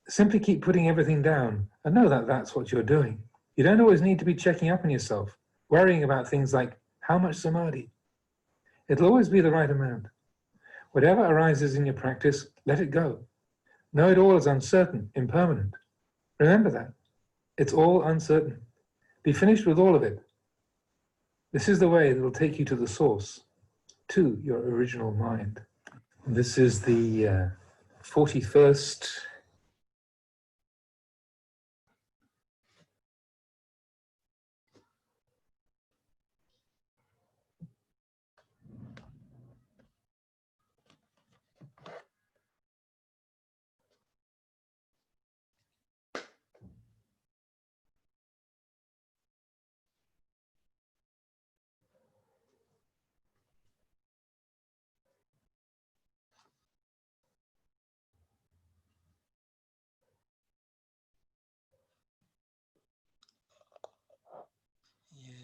Simply keep putting everything down and know that that's what you're doing. You don't always need to be checking up on yourself, worrying about things like how much samadhi. It'll always be the right amount. Whatever arises in your practice, let it go. Know it all is uncertain, impermanent. Remember that. It's all uncertain. Be finished with all of it. This is the way that will take you to the source, to your original mind. This is the 41st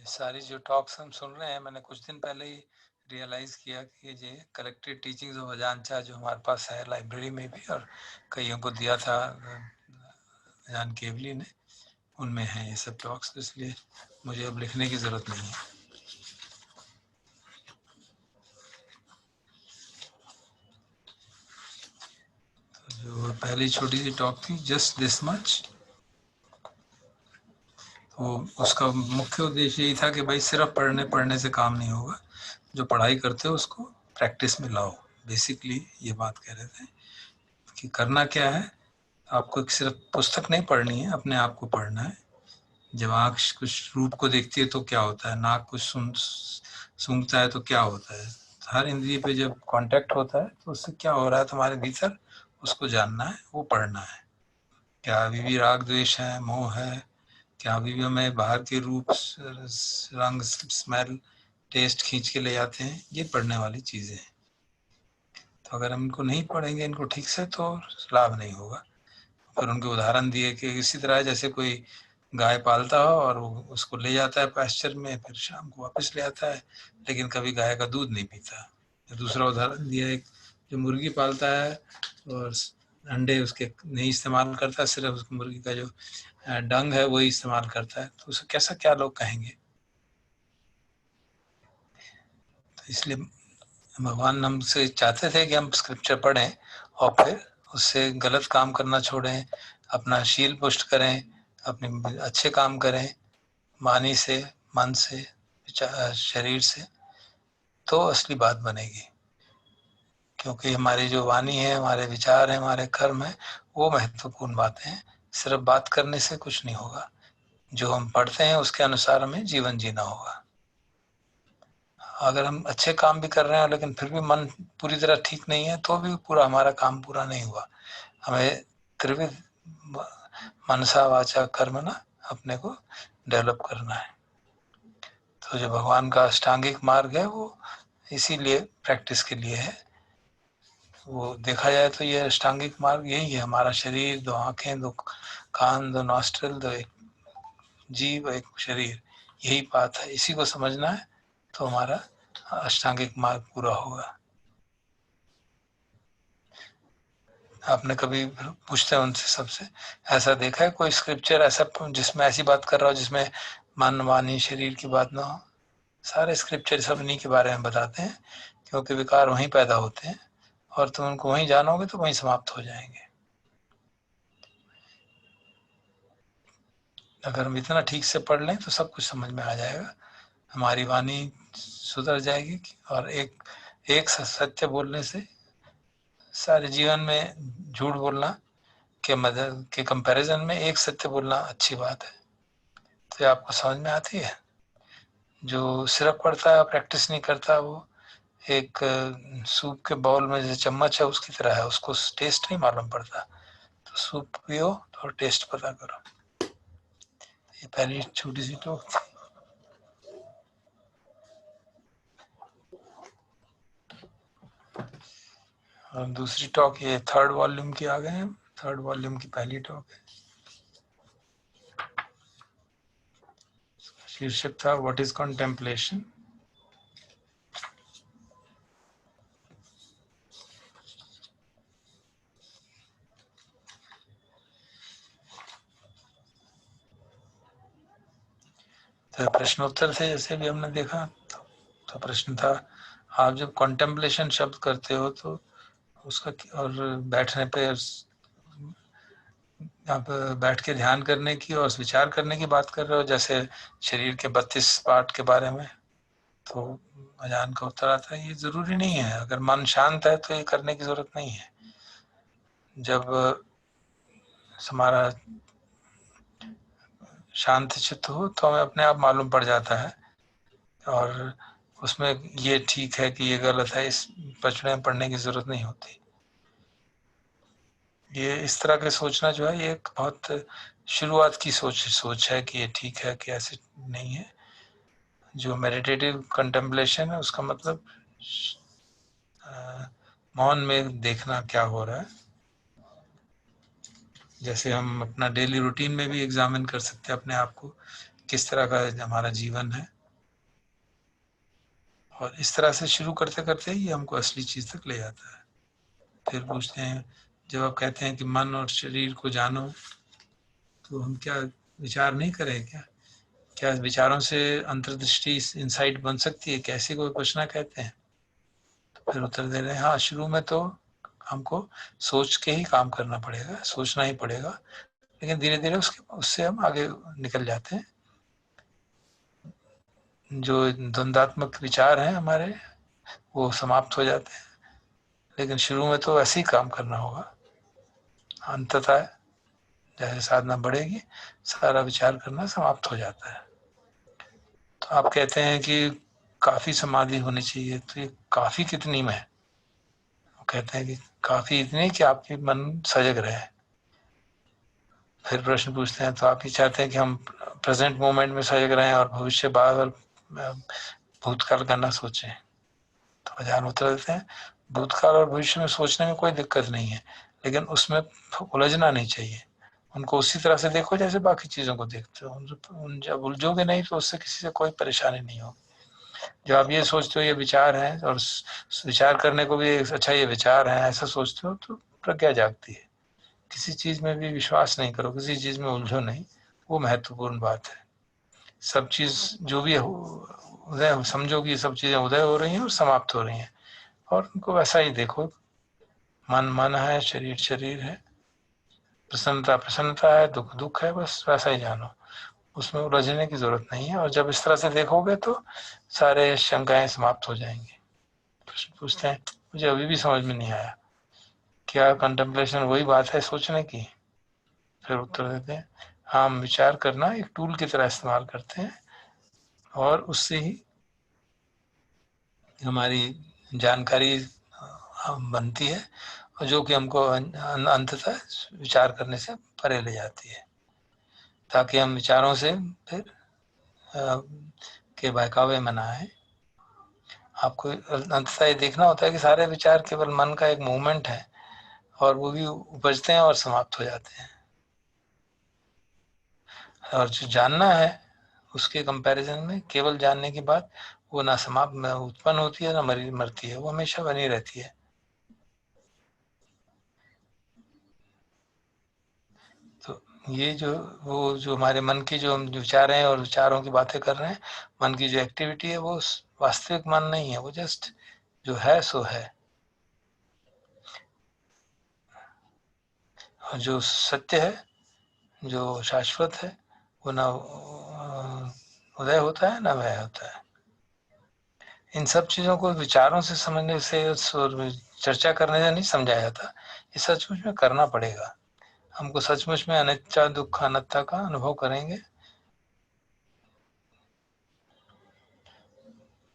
सारी जो talks हम सुन रहे हैं, मैंने कुछ दिन पहले ही realise किया कि ये कलेक्टेड टीचिंग्स ऑफ अजान चा जो हमारे पास है लाइब्रेरी में भी और कईयों को दिया था अजान केवली ने, उनमें है ये सब टॉक्स, तो इसलिए मुझे अब लिखने की जरूरत नहीं है. तो जो पहली छोटी सी टॉक थी, जस्ट दिस मच, तो उसका मुख्य उद्देश्य यही था कि भाई सिर्फ पढ़ने से काम नहीं होगा, जो पढ़ाई करते हो उसको प्रैक्टिस में लाओ. बेसिकली ये बात कह रहे थे कि करना क्या है, आपको सिर्फ पुस्तक नहीं पढ़नी है, अपने आप को पढ़ना है. जब आँख कुछ रूप को देखती है तो क्या होता है, नाक कुछ सूंघता है तो क्या होता है, हर इंद्रिय पे जब कांटेक्ट होता है तो उससे क्या हो रहा है तुम्हारे भीतर, उसको जानना है, वो पढ़ना है. क्या अभी भी राग द्वेष है, मोह है, क्या अभी भी हमें बाहर के रूप, रंग, स्मेल, टेस्ट खींच के ले जाते हैं, ये पढ़ने वाली चीज़ें हैं. तो अगर हम इनको नहीं पढ़ेंगे इनको ठीक से तो लाभ नहीं होगा. फिर उनके उदाहरण दिए कि इसी तरह जैसे कोई गाय पालता हो और उसको ले जाता है पैस्चर में, फिर शाम को वापस ले आता है, लेकिन कभी गाय का दूध नहीं पीता. दूसरा उदाहरण दिया, एक जो मुर्गी पालता है और अंडे उसके नहीं इस्तेमाल करता, सिर्फ उसको मुर्गी का जो डंग है वही इस्तेमाल करता है, तो उसे कैसा क्या लोग कहेंगे. तो इसलिए भगवान हमसे चाहते थे कि हम स्क्रिप्चर पढ़ें और फिर उससे गलत काम करना छोड़ें, अपना शील पुष्ट करें, अपने अच्छे काम करें, वाणी से, मन से, शरीर से, तो असली बात बनेगी. क्योंकि हमारी जो वाणी है, हमारे विचार हैं, हमारे कर्म है, वो महत्वपूर्ण बातें हैं। सिर्फ बात करने से कुछ नहीं होगा, जो हम पढ़ते हैं उसके अनुसार हमें जीवन जीना होगा। अगर हम अच्छे काम भी कर रहे हैं लेकिन फिर भी मन पूरी तरह ठीक नहीं है तो भी पूरा हमारा काम पूरा नहीं हुआ। हमें त्रिविध मनसा वाचा कर्मणा अपने को डेवलप करना है। तो जो भगवान का अष्टांगिक मार्ग है वो इसीलिए प्रैक्टिस के लिए है। वो देखा जाए तो ये अष्टांगिक मार्ग यही है, हमारा शरीर, 2 आंखें, 2 कान, 2 नॉस्ट्रिल, 2 एक जीव, एक शरीर, यही बात है। इसी को समझना है तो हमारा अष्टांगिक मार्ग पूरा होगा। आपने कभी पूछते हैं उनसे सबसे, ऐसा देखा है कोई स्क्रिप्चर ऐसा जिसमें ऐसी बात कर रहा हो जिसमें मन, वाणी, शरीर की बात ना हो? सारे स्क्रिप्चर सब इन्हीं के बारे में बताते हैं, क्योंकि विकार वहीं पैदा होते हैं और तुम उनको वहीं जानोगे तो वहीं समाप्त हो जाएंगे। अगर हम इतना ठीक से पढ़ लें तो सब कुछ समझ में आ जाएगा, हमारी वाणी सुधर जाएगी। और एक सत्य बोलने से सारे जीवन में झूठ बोलना के मदद के कंपैरिजन में एक सत्य बोलना अच्छी बात है। तो ये आपको समझ में आती है? जो सिर्फ पढ़ता है प्रैक्टिस नहीं करता, वो एक सूप के बाउल में जैसे चम्मच है उसकी तरह है, उसको टेस्ट नहीं मालूम पड़ता। तो सूप पियो तो टेस्ट पता करो। ये पहली छोटी सी टॉक थी। और दूसरी टॉक ये 3rd वॉल्यूम की आ गए हैं। 3rd वॉल्यूम की पहली टॉक है, शीर्षक था व्हाट इज कॉन्टेम्पलेशन। तो प्रश्नोत्तर थे जैसे भी हमने देखा। तो प्रश्न था, आप जब कॉन्टेम्पलेशन शब्द करते हो तो उसका और बैठने पे आप बैठ के ध्यान करने की और विचार करने की बात कर रहे हो, जैसे शरीर के 32 पार्ट के बारे में। तो अजान का उत्तर आता है ये जरूरी नहीं है। अगर मन शांत है तो ये करने की जरूरत नहीं है। जब हमारा शांत चित्त हो तो हमें अपने आप मालूम पड़ जाता है, और उसमें ये ठीक है कि ये गलत है, इस पचड़े में पढ़ने की जरूरत नहीं होती। ये इस तरह के सोचना जो है ये एक बहुत शुरुआत की सोच है कि ये ठीक है कि ऐसे नहीं है। जो मेडिटेटिव कंटेम्पलेशन है उसका मतलब मौन में देखना क्या हो रहा है। जैसे हम अपना डेली रूटीन में भी एग्जामिन कर सकते हैं अपने आप को, किस तरह का हमारा जीवन है। और इस तरह से शुरू करते करते ही हमको असली चीज तक ले जाता है। फिर पूछते हैं, जब आप कहते हैं कि मन और शरीर को जानो, तो हम क्या विचार नहीं करें क्या विचारों से अंतर्दृष्टि, इंसाइट बन सकती है? कैसे कोई पूछना कहते हैं? तो फिर उत्तर दे रहे हैं, हाँ शुरू में तो हमको सोच के ही काम करना पड़ेगा, सोचना ही पड़ेगा, लेकिन धीरे धीरे उससे हम आगे निकल जाते हैं। जो द्वंदात्मक विचार हैं हमारे वो समाप्त हो जाते हैं, लेकिन शुरू में तो ऐसे ही काम करना होगा। अंततः जैसे साधना बढ़ेगी सारा विचार करना समाप्त हो जाता है। तो आप कहते हैं कि काफी समाधि होनी चाहिए, तो ये काफी कितनी में है? वो कहते हैं कि काफी इतनी कि आपकी मन सजग रहे। फिर प्रश्न पूछते हैं, तो आप ही चाहते हैं कि हम प्रेजेंट मोमेंट में सजग रहें और भविष्य बाद भूतकाल का ना सोचें? तो अजान उत्तर देते हैं, भूतकाल और भविष्य में सोचने में कोई दिक्कत नहीं है, लेकिन उसमें उलझना नहीं चाहिए। उनको उसी तरह से देखो जैसे बाकी चीजों को देखते हो। जब उलझोगे नहीं तो उससे किसी से कोई परेशानी नहीं होगी। जब आप ये सोचते हो ये विचार है, और विचार करने को भी अच्छा ये विचार है ऐसा सोचते हो, तो प्रज्ञा जागती है। किसी चीज में भी विश्वास नहीं करो, किसी चीज में उलझो नहीं, वो महत्वपूर्ण बात है। सब चीज जो भी उदय समझो कि सब चीजें उदय हो रही हैं और समाप्त हो रही हैं, और उनको वैसा ही देखो। मन मन है, शरीर शरीर है, प्रसन्नता प्रसन्नता है, दुख दुख है, बस वैसा ही जानो, उसमें उलझने की जरूरत नहीं है। और जब इस तरह से देखोगे तो सारे शंकाएं समाप्त हो जाएंगी। प्रश्न पूछते हैं, मुझे अभी भी समझ में नहीं आया। क्या कंटेम्पलेशन वही बात है सोचने की? फिर उत्तर देते हैं, हम विचार करना एक टूल की तरह इस्तेमाल करते हैं और उससे ही हमारी जानकारी बनती है, और जो कि हमको अंततः विचार करने से परे ले जाती है, ताकि हम विचारों से फिर के बहकावे में ना आए। आपको अंततः ये देखना होता है कि सारे विचार केवल मन का एक मूवमेंट है, और वो भी उपजते हैं और समाप्त हो जाते हैं। और जो जानना है उसके कंपैरिजन में केवल जानने के बाद वो ना समाप्त उत्पन्न होती है ना मरती है, वो हमेशा बनी रहती है। तो ये जो हमारे मन की जो हम विचार हैं और विचारों की बातें कर रहे हैं, मन की जो एक्टिविटी है वो वास्तविक मन नहीं है, वो जस्ट जो है सो है। और जो सत्य है, जो शाश्वत है, वो ना उदय होता है ना वह होता है। इन सब चीजों को विचारों से समझने से, चर्चा करने से नहीं समझा जाता, ये सचमुच में करना पड़ेगा। हमको सचमुच में अनित्य दुख अनात्ता का अनुभव करेंगे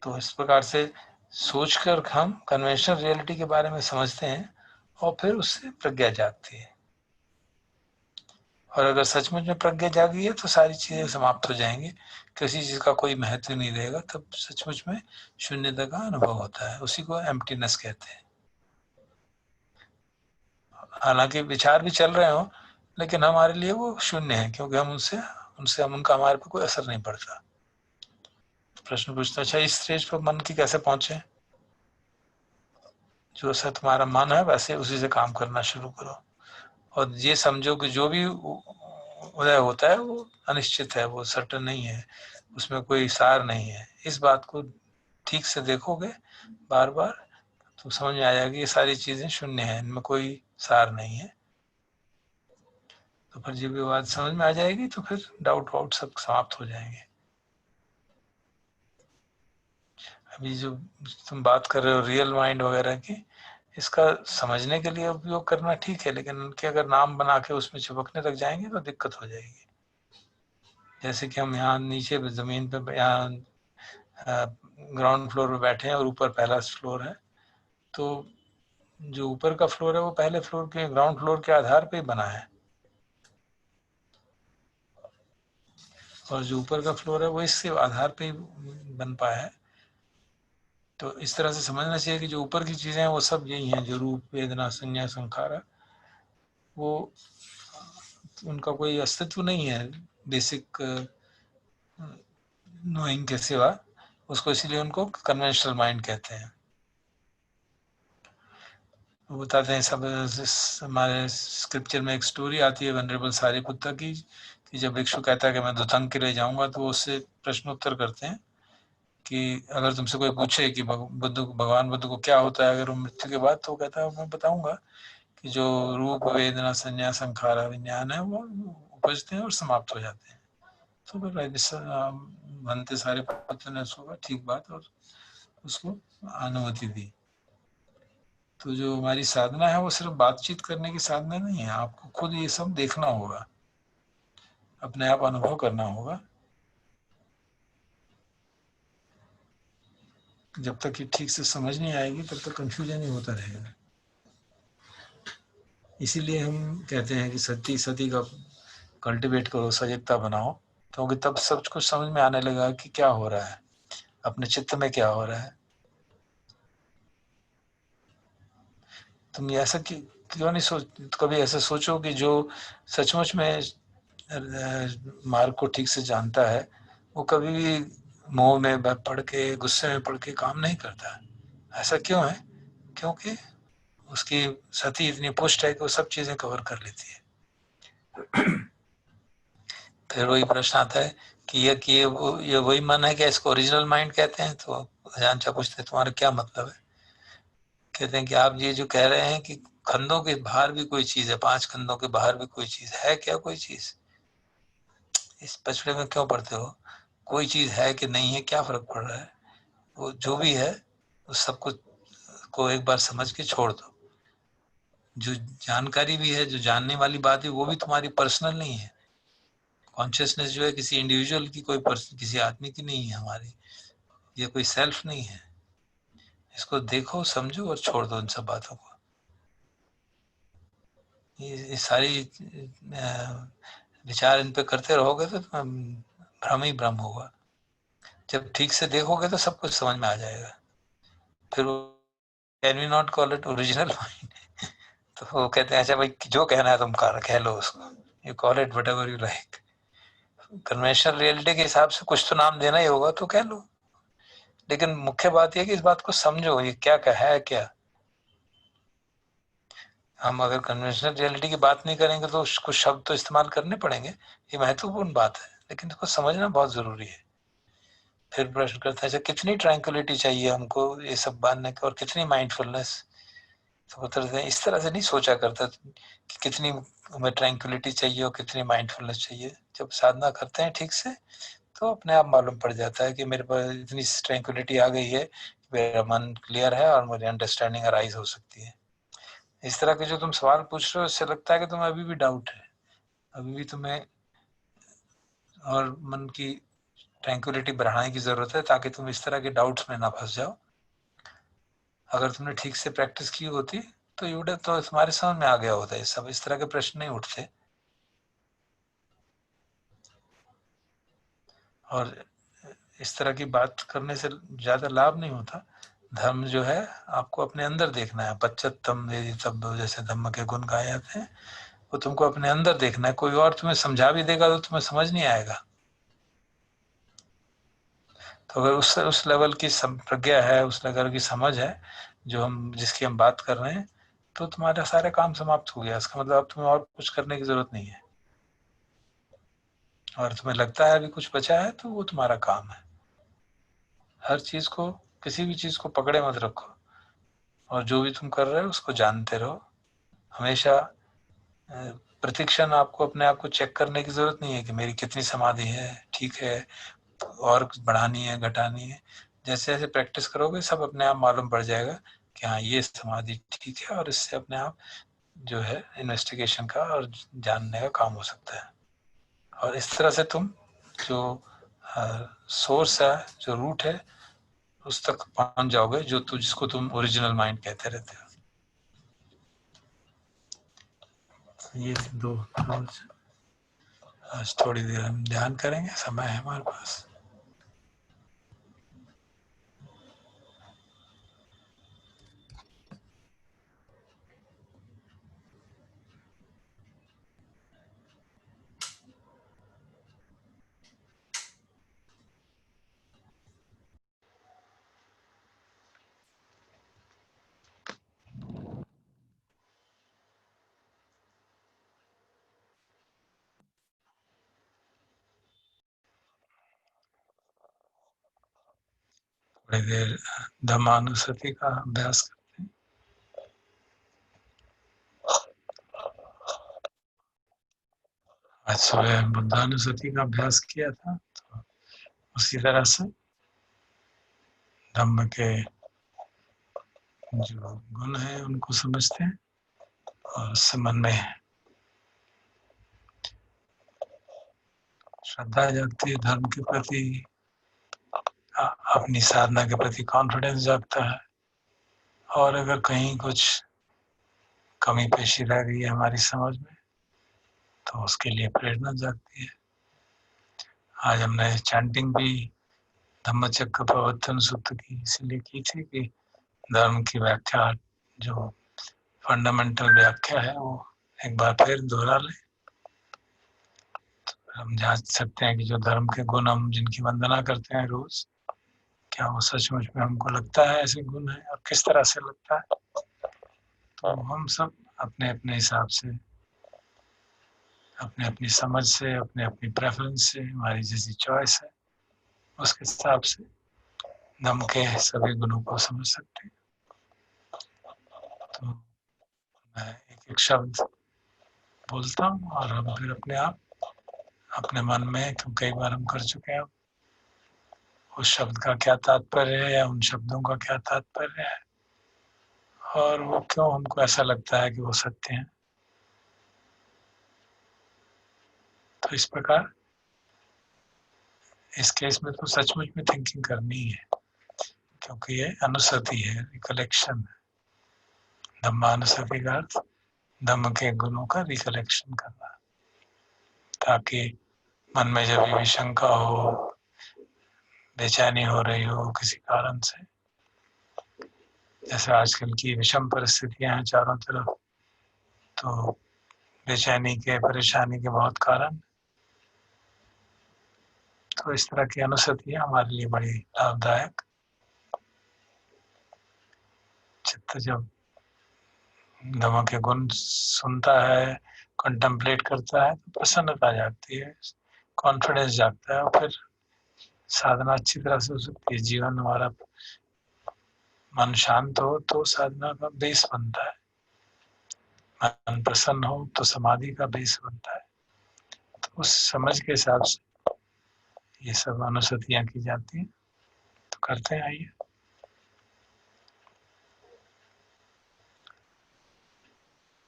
तो इस प्रकार से सोचकर हम कन्वेंशनल रियलिटी के बारे में समझते हैं और फिर उससे प्रज्ञा जागती है। और अगर सचमुच में प्रज्ञा जागी है तो सारी चीजें समाप्त हो जाएंगी, किसी चीज का कोई महत्व नहीं रहेगा, तब सचमुच में शून्यता का अनुभव होता है। उसी को एम्प्टीनेस कहते हैं। हालांकि विचार भी चल रहे हो, लेकिन हमारे लिए वो शून्य है, क्योंकि हम उनका हमारे पे कोई असर नहीं पड़ता। प्रश्न पूछता, अच्छा इस स्टेज पर मन की कैसे पहुंचे? जो सा तुम्हारा मन है वैसे उसी से काम करना शुरू करो, और ये समझो कि जो भी उदय होता है वो अनिश्चित है, वो सर्टन नहीं है, उसमें कोई सार नहीं है। इस बात को ठीक से देखोगे बार बार तो समझ में आ जाएगी ये सारी चीजें शून्य है, इनमें कोई सार नहीं है। तो फिर जब ये बात समझ में आ जाएगी तो फिर डाउट वाउट सब समाप्त हो जाएंगे। अभी जो तुम बात कर रहे हो रियल माइंड वगैरह की, इसका समझने के लिए उपयोग करना ठीक है, लेकिन उनके अगर नाम बना के उसमें चिपकने लग जाएंगे तो दिक्कत हो जाएगी। जैसे कि हम यहाँ नीचे जमीन पे, यहाँ ग्राउंड फ्लोर पे बैठे हैं और ऊपर पहला फ्लोर है, तो जो ऊपर का फ्लोर है वो पहले फ्लोर के ग्राउंड फ्लोर के आधार पे ही बना है, और जो ऊपर का फ्लोर है वो इसके आधार पे ही बन पाया है। तो इस तरह से समझना चाहिए कि जो ऊपर की चीजें हैं वो सब यही हैं, जो रूप वेदना संज्ञा संखार, वो उनका कोई अस्तित्व नहीं है बेसिक नोइंग के सिवा। उसको इसीलिए उनको कन्वेंशनल माइंड कहते हैं। वो बताते हैं सब, हमारे स्क्रिप्चर में एक स्टोरी आती है वनरेबल सारिपुत्ता की, कि जब भिक्षु कहता है कि मैं दुतंग के लिए जाऊंगा, तो वो उससे प्रश्न उत्तर करते हैं कि अगर तुमसे कोई पूछे कि भगवान बुद्ध को क्या होता है अगर वो मृत्यु के बाद, तो कहता है मैं बताऊंगा कि जो रूप वेदना संज्ञा संखार विज्ञान है वो उपजते हैं और समाप्त हो जाते हैं। तो बनते सारे पत्र ने उसको ठीक बात और उसको अनुमति दी। तो जो हमारी साधना है वो सिर्फ बातचीत करने की साधना नहीं है, आपको खुद ये सब देखना होगा, अपने आप अनुभव करना होगा। जब तक ये ठीक से समझ नहीं आएगी तब तक कंफ्यूजन ही होता रहेगा। इसीलिए हम कहते हैं कि सती का कल्टीवेट करो, सजगता बनाओ, क्योंकि तब सब कुछ समझ में आने लगा कि क्या हो रहा है, अपने चित्त में क्या हो रहा है। तुम ऐसा क्यों नहीं कभी ऐसा सोचो कि जो सचमुच में मार्ग को ठीक से जानता है वो कभी भी मोह में पड़ के, गुस्से में पड़ के काम नहीं करता। ऐसा क्यों है? क्योंकि उसकी सती इतनी पुष्ट है कि वो सब चीजें कवर कर लेती है। फिर वही प्रश्न आता है कि ये वही मन है क्या, इसको ओरिजिनल माइंड कहते हैं? तो अजानचा पूछते हैं तुम्हारा क्या मतलब है? कहते हैं कि आप ये जो कह रहे हैं कि खंडों के बाहर भी कोई चीज है, 5 खंडों के बाहर भी कोई चीज है क्या? कोई चीज इस पचड़े में क्यों पड़ते हो? कोई चीज है कि नहीं है, क्या फर्क पड़ रहा है? वो जो भी है उस सब कुछ को एक बार समझ के छोड़ दो। जो जानकारी भी है, जो जानने वाली बात है, वो भी तुम्हारी पर्सनल नहीं है। कॉन्शियसनेस जो है किसी इंडिविजुअल की, कोई किसी आदमी की नहीं है हमारी, ये कोई सेल्फ नहीं है। इसको देखो, समझो और छोड़ दो इन सब बातों को। ये सारी विचार इन पे करते रहोगे तो भ्रम ही भ्रम होगा। जब ठीक से देखोगे तो सब कुछ समझ में आ जाएगा। फिर can we not call it original mind? तो वो कहते हैं अच्छा भाई जो कहना है तुम कह लो उसको, you call it what ever you like. Conventional reality के हिसाब से कुछ तो नाम देना ही होगा, तो कह लो। लेकिन मुख्य बात यह कि इस बात को समझो, ये क्या है क्या। हम अगर कन्वेंशनल रियलिटी की बात नहीं करेंगे तो कुछ शब्द तो इस्तेमाल करने पड़ेंगे, ये महत्वपूर्ण बात है, लेकिन इसको समझना बहुत जरूरी है। फिर प्रश्न करता है अच्छा कितनी ट्रैंक्विलिटी चाहिए हमको ये सब बांधने का, और कितनी माइंडफुलनेस। तो उत्तर इस तरह से नहीं सोचा करता कि कितनी हमें ट्रैंक्विलिटी चाहिए और कितनी माइंडफुलनेस चाहिए। जब साधना करते हैं ठीक से तो अपने आप मालूम पड़ जाता है कि मेरे पास इतनी ट्रैंक्विलिटी आ गई है, मेरा मन क्लियर है और मुझे अंडरस्टैंडिंग अराइज हो सकती है। इस तरह के जो तुम सवाल पूछ रहे हो, इससे लगता है कि तुम्हें अभी भी डाउट है, अभी भी तुम्हें और मन की ट्रैंक्विलिटी बढ़ाने की जरूरत है, ताकि तुम इस तरह के डाउट्स में ना फंस जाओ। अगर तुमने ठीक से प्रैक्टिस की होती तो ये तो तुम्हारे समझ में आ गया होता है, सब इस तरह के प्रश्न नहीं उठते। और इस तरह की बात करने से ज्यादा लाभ नहीं होता। धर्म जो है आपको अपने अंदर देखना है। पश्चात्तम तब जैसे धम्म के गुण गाए जाते हैं, वो तुमको अपने अंदर देखना है। कोई और तुम्हें समझा भी देगा तो तुम्हें समझ नहीं आएगा। तो अगर उस लेवल की प्रज्ञा है, उस लेवल की समझ है जो जिसकी हम बात कर रहे हैं, तो तुम्हारा सारे काम समाप्त हो गया। इसका मतलब अब तुम्हें और कुछ करने की जरूरत नहीं है। और तुम्हें लगता है अभी कुछ बचा है तो वो तुम्हारा काम है। हर चीज को, किसी भी चीज को पकड़े मत रखो, और जो भी तुम कर रहे हो उसको जानते रहो। हमेशा प्रतिक्षण आपको अपने आप को चेक करने की जरूरत नहीं है कि मेरी कितनी समाधि है, ठीक है, और बढ़ानी है, घटानी है। जैसे जैसे प्रैक्टिस करोगे सब अपने आप मालूम पड़ जाएगा कि हाँ ये समाधि ठीक है, और इससे अपने आप जो है इन्वेस्टिगेशन का और जानने का काम हो सकता है। और इस तरह से तुम जो सोर्स है, जो रूट है, उस तक पहुंच जाओगे, जिसको तुम ओरिजिनल माइंड कहते रहते हो। ये दो आज थोड़ी देर हम ध्यान करेंगे, समय है हमारे पास। थोड़ी देर धम्मानुसति का अभ्यास करते हैं। आज सुबह बुद्धानुसति का अभ्यास किया था, तो उसी तरह से धम्म के जो गुण है उनको समझते हैं, और उससे मन में श्रद्धा जागती है, धर्म के प्रति, अपनी साधना के प्रति कॉन्फिडेंस जागता है। और अगर कहीं कुछ कमी पेशी रह गई है हमारी समझ में, तो उसके लिए प्रेरणा जागती है। आज हमने चैंटिंग भी धम्मचक्र प्रवर्तन सूत्र की इसीलिए की थी कि धर्म की व्याख्या, जो फंडामेंटल व्याख्या है, वो एक बार फिर दोहरा लें। तो हम जांच सकते हैं कि जो धर्म के गुण हम जिनकी वंदना करते हैं रोज, क्या वो सचमुच में हमको लगता है ऐसे गुण है, और किस तरह से लगता है। तो हम सब अपने अपने हिसाब से, अपने अपनी समझ से, अपने अपनी प्रेफरेंस से, हमारी जैसी चॉइस है उसके हिसाब से धम्म के सभी गुणों को समझ सकते हैं। तो मैं एक एक शब्द बोलता हूँ और हम फिर अपने आप अपने मन में, कई बार हम कर चुके हैं, उस शब्द का क्या तात्पर्य है या उन शब्दों का क्या तात्पर्य है, और वो क्यों हमको ऐसा लगता है कि वो सत्य है। तो इस प्रकार इस केस में तो सचमुच में थिंकिंग करनी है, क्योंकि ये अनुसति है, रिकलेक्शन है। धम्मानुसति का अर्थ धम्म के गुणों का रिकलेक्शन करना, ताकि मन में जब भी शंका हो, बेचैनी हो रही हो किसी कारण से, जैसे आजकल की विषम परिस्थितियां हैं चारों तरफ, तो बेचैनी के, परेशानी के बहुत कारण, तो इस तरह की अनुसतियां हमारे लिए बड़ी लाभदायक। चित्त जब धम्म के गुण सुनता है, कंटेम्पलेट करता है, तो प्रसन्नता जागती है, कॉन्फिडेंस जागता है, और फिर साधना अच्छी तरह से हो सकती है। जीवन हमारा मन शांत हो तो साधना का बेस बनता है, मन प्रसन्न हो तो समाधि का बेस बनता है। तो उस समझ के हिसाब से ये सब अनुसतियां की जाती हैं। तो करते हैं, आइए।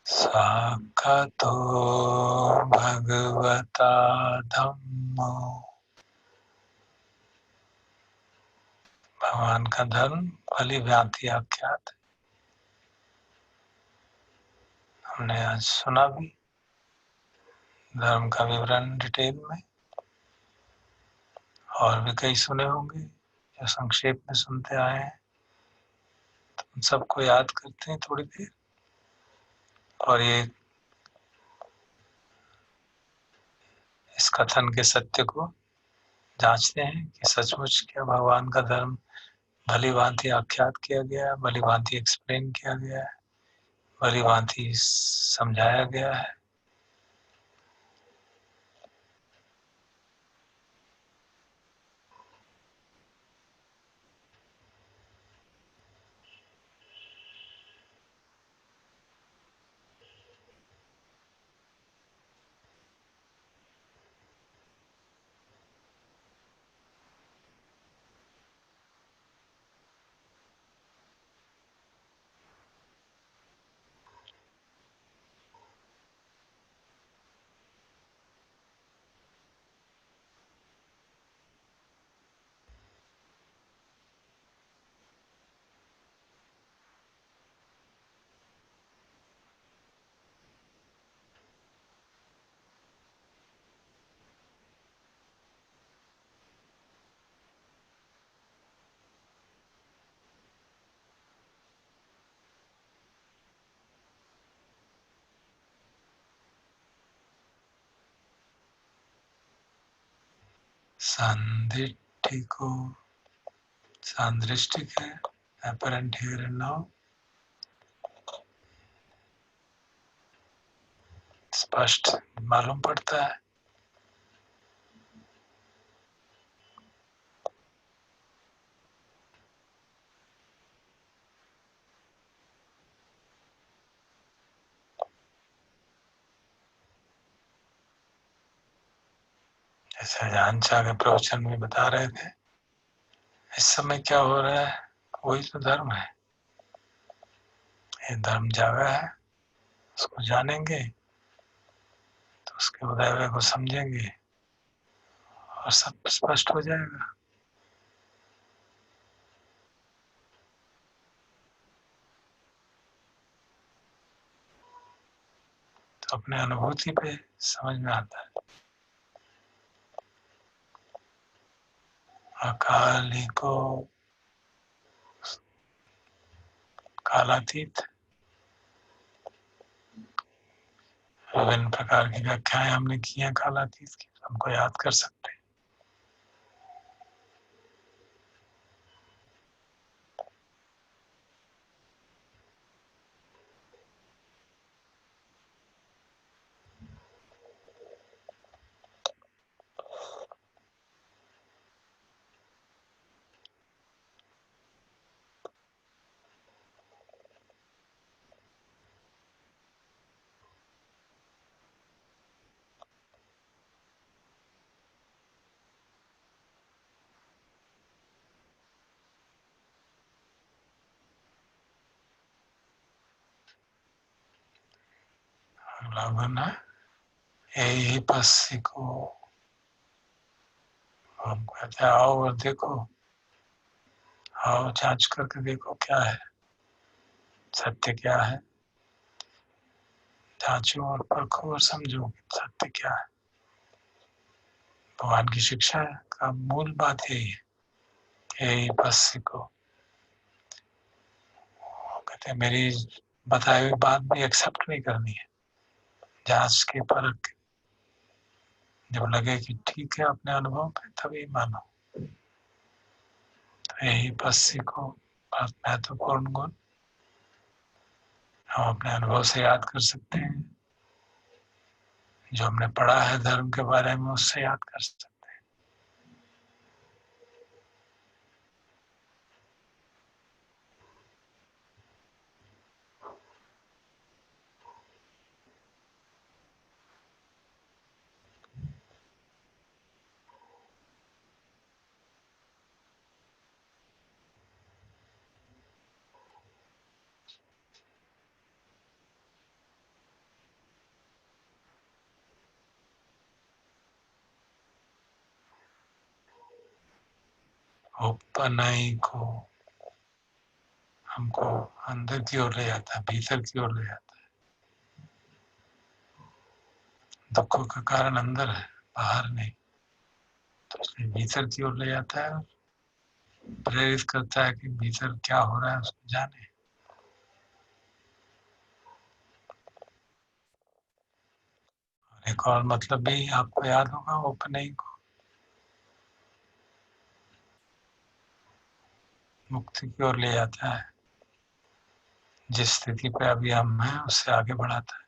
साक्षातो भगवता धम्मो, भगवान का धर्म भली भांति आख्यात। हमने आज सुना भी धर्म का विवरण डिटेल में, और भी कई सुने होंगे जो संक्षेप में सुनते आए हैं। तो उन सबको याद करते हैं थोड़ी देर, और ये इस कथन के सत्य को जांचते हैं कि सचमुच क्या भगवान का धर्म भली भांति आख्यात किया गया है, भली भांति एक्सप्लेन किया गया है, भली भांति समझाया गया है। सांदृष्टिको, सांदृष्टिक है, apparent here and now, स्पष्ट मालूम पड़ता है। जैसे जान चाह के प्रवचन में बता रहे थे, इस समय क्या हो रहा है वही तो धर्म है। ये धर्म जागा है, उसको जानेंगे तो उसके उदय हुए को समझेंगे और सब स्पष्ट हो जाएगा। तो अपने अनुभूति पे समझ में आता है। अकाली को कालातीत, विभिन्न प्रकार की व्याख्याएं हमने की हैं कालातीत की, हमको याद कर सकते हैं। अवलोकन है, यही बस सीखो। हम कहते हैं आओ और देखो, आओ जांच करके देखो क्या है, सत्य क्या है, जांचो और परखो और समझो सत्य क्या है। भगवान की शिक्षा का मूल बात यही है, यही बस सीखो। कहते हैं मेरी बताई हुई बात भी एक्सेप्ट नहीं करनी है, जांच के परख के, जब लगे कि ठीक है अपने अनुभव पे तभी मानो। तो यही बस सीखो बहुत महत्वपूर्ण गुण हम अपने अनुभव से याद कर सकते हैं, जो हमने पढ़ा है धर्म के बारे में उससे याद कर सकते हैं। उपनयी को हमको अंदर की ओर ले जाता है, भीतर की ओर ले जाता है। दुखों का कारण अंदर है, बाहर नहीं, तो इसलिए भीतर की ओर ले जाता है, प्रेरित करता है कि भीतर क्या हो रहा है उसको जाने। और एक और मतलब भी आपको याद होगा उपनयी को, मुक्ति की ओर ले जाता है, जिस स्थिति पे अभी हम हैं उससे आगे बढ़ाता है।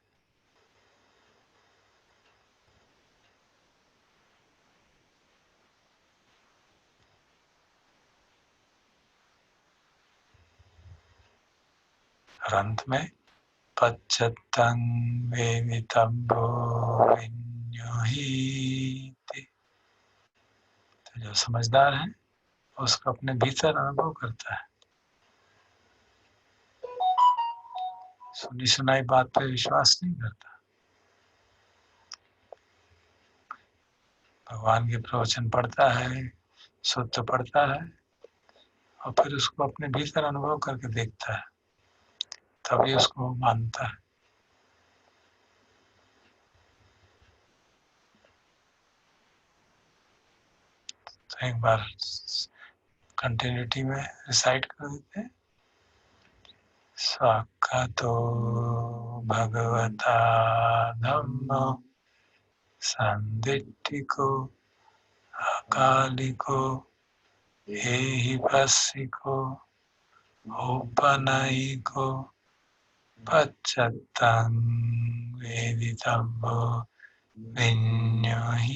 और अंत में पच्चतं वेदितव्यो विन्युहीति, तो जो समझदार है उसको अपने भीतर अनुभव करता है, सुनी सुनाई बात पे विश्वास नहीं करता, भगवान के प्रवचन पढ़ता है, सूत्र पढ़ता है और फिर उसको अपने भीतर अनुभव करके देखता है, तभी उसको मानता है। तो एक बार कंटिन्यूटी में रिसाइट कर देते हैं। स्वाक्खतो भगवता धम्मो संदिट्ठिको अकालिको एहिपस्सिको औपनयिको पच्चत्तं वेदितव्यो विन्युहीति।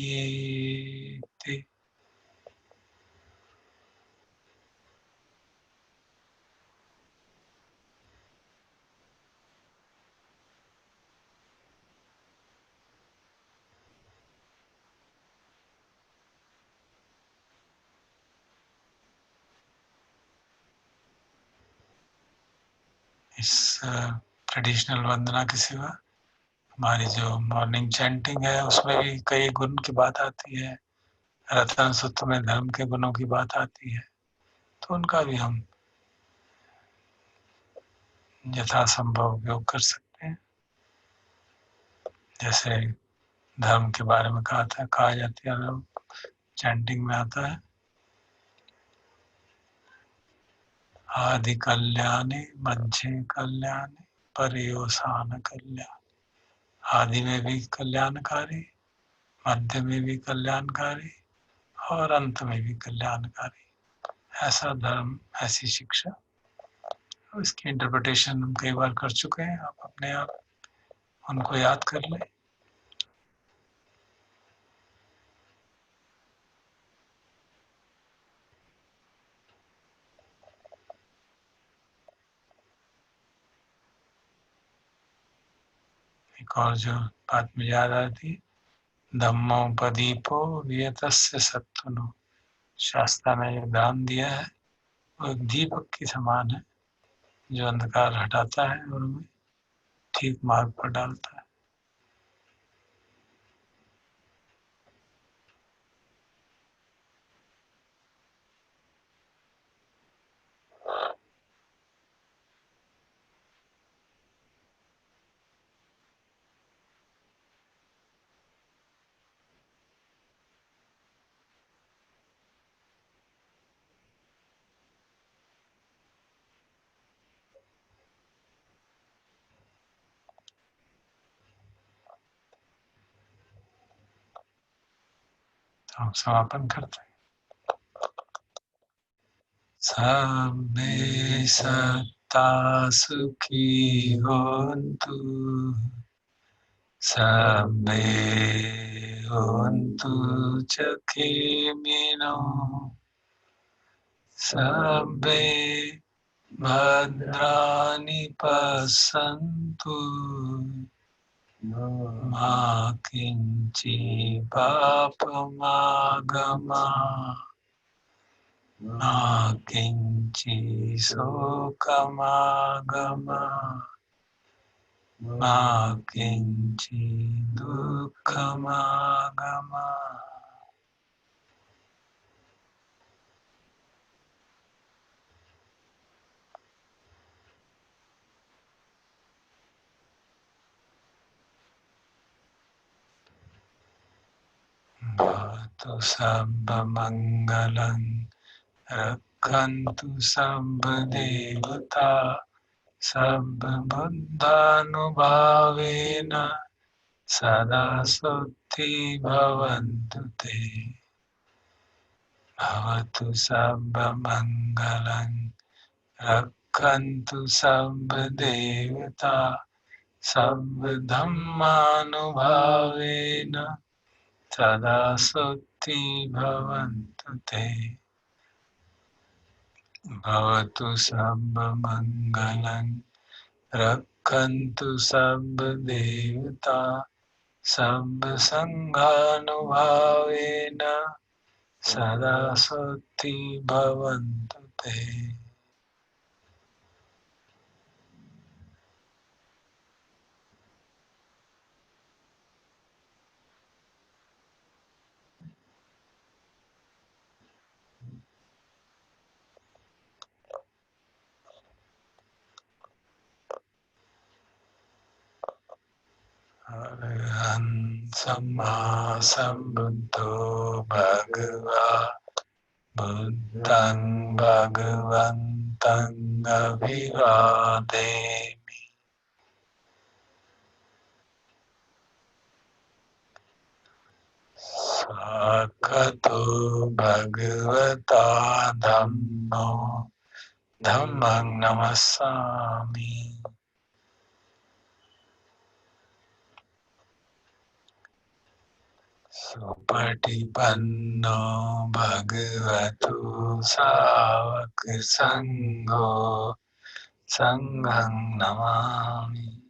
इस ट्रेडिशनल वंदना के सिवा हमारी जो मॉर्निंग चैंटिंग है उसमें भी कई गुण की बात आती है, रतन सूत्र में धर्म के गुणों की बात आती है, तो उनका भी हम यथासंभव उपयोग कर सकते हैं। जैसे धर्म के बारे में कहा जाती है, चैंटिंग में आता है आदि कल्याणे मध्य कल्याणे पर्यवसान कल्याण। आदि में भी कल्याणकारी, मध्य में भी कल्याणकारी और अंत में भी कल्याणकारी, ऐसा धर्म, ऐसी शिक्षा। इसकी इंटरप्रिटेशन हम कई बार कर चुके हैं, आप अपने आप उनको याद कर लें। एक और जो बात मुझे याद आ रही थी, धम्मोपदीपो वियतस्य सत्वनो, शास्त्र ने जो दान दिया है वो एक दीपक के समान है, जो अंधकार हटाता है और हमें ठीक मार्ग पर डालता है। हम समापन करते हैं। सर्वे सत्ता सुखी होन्तु, सर्वे होन्तु सुखिनो, सर्वे भद्राणि पश्यन्तु, मा किञ्चित् पापमागमात्, मा किञ्चित् शोकमागमात्, मा किञ्चित् दुःखमागमात्। भवतु सर्वमङ्गलं, रक्षन्तु सर्वदेवता, सर्वबुद्धानुभावेन सदा सुखी भवन्तु ते। भवतु सर्वमङ्गलं, रक्षन्तु सर्वदेवता, सर्वधर्मानुभावेन सदा सुखी भवन्तु ते। भवतु सर्वमङ्गलं, रक्षन्तु सर्वदेवता, सर्वसङ्घानुभावेन सदा सुखी भवन्तु ते। सम्मा सम्बुद्धो भगवा, बुद्धं भगवन्तं अभिवादेमि। साक्षातो भगवता धम्मो, धम्मं नमस्सामि। सुपटिपन्नो भगवतो सावक संघो, संघं नमामि।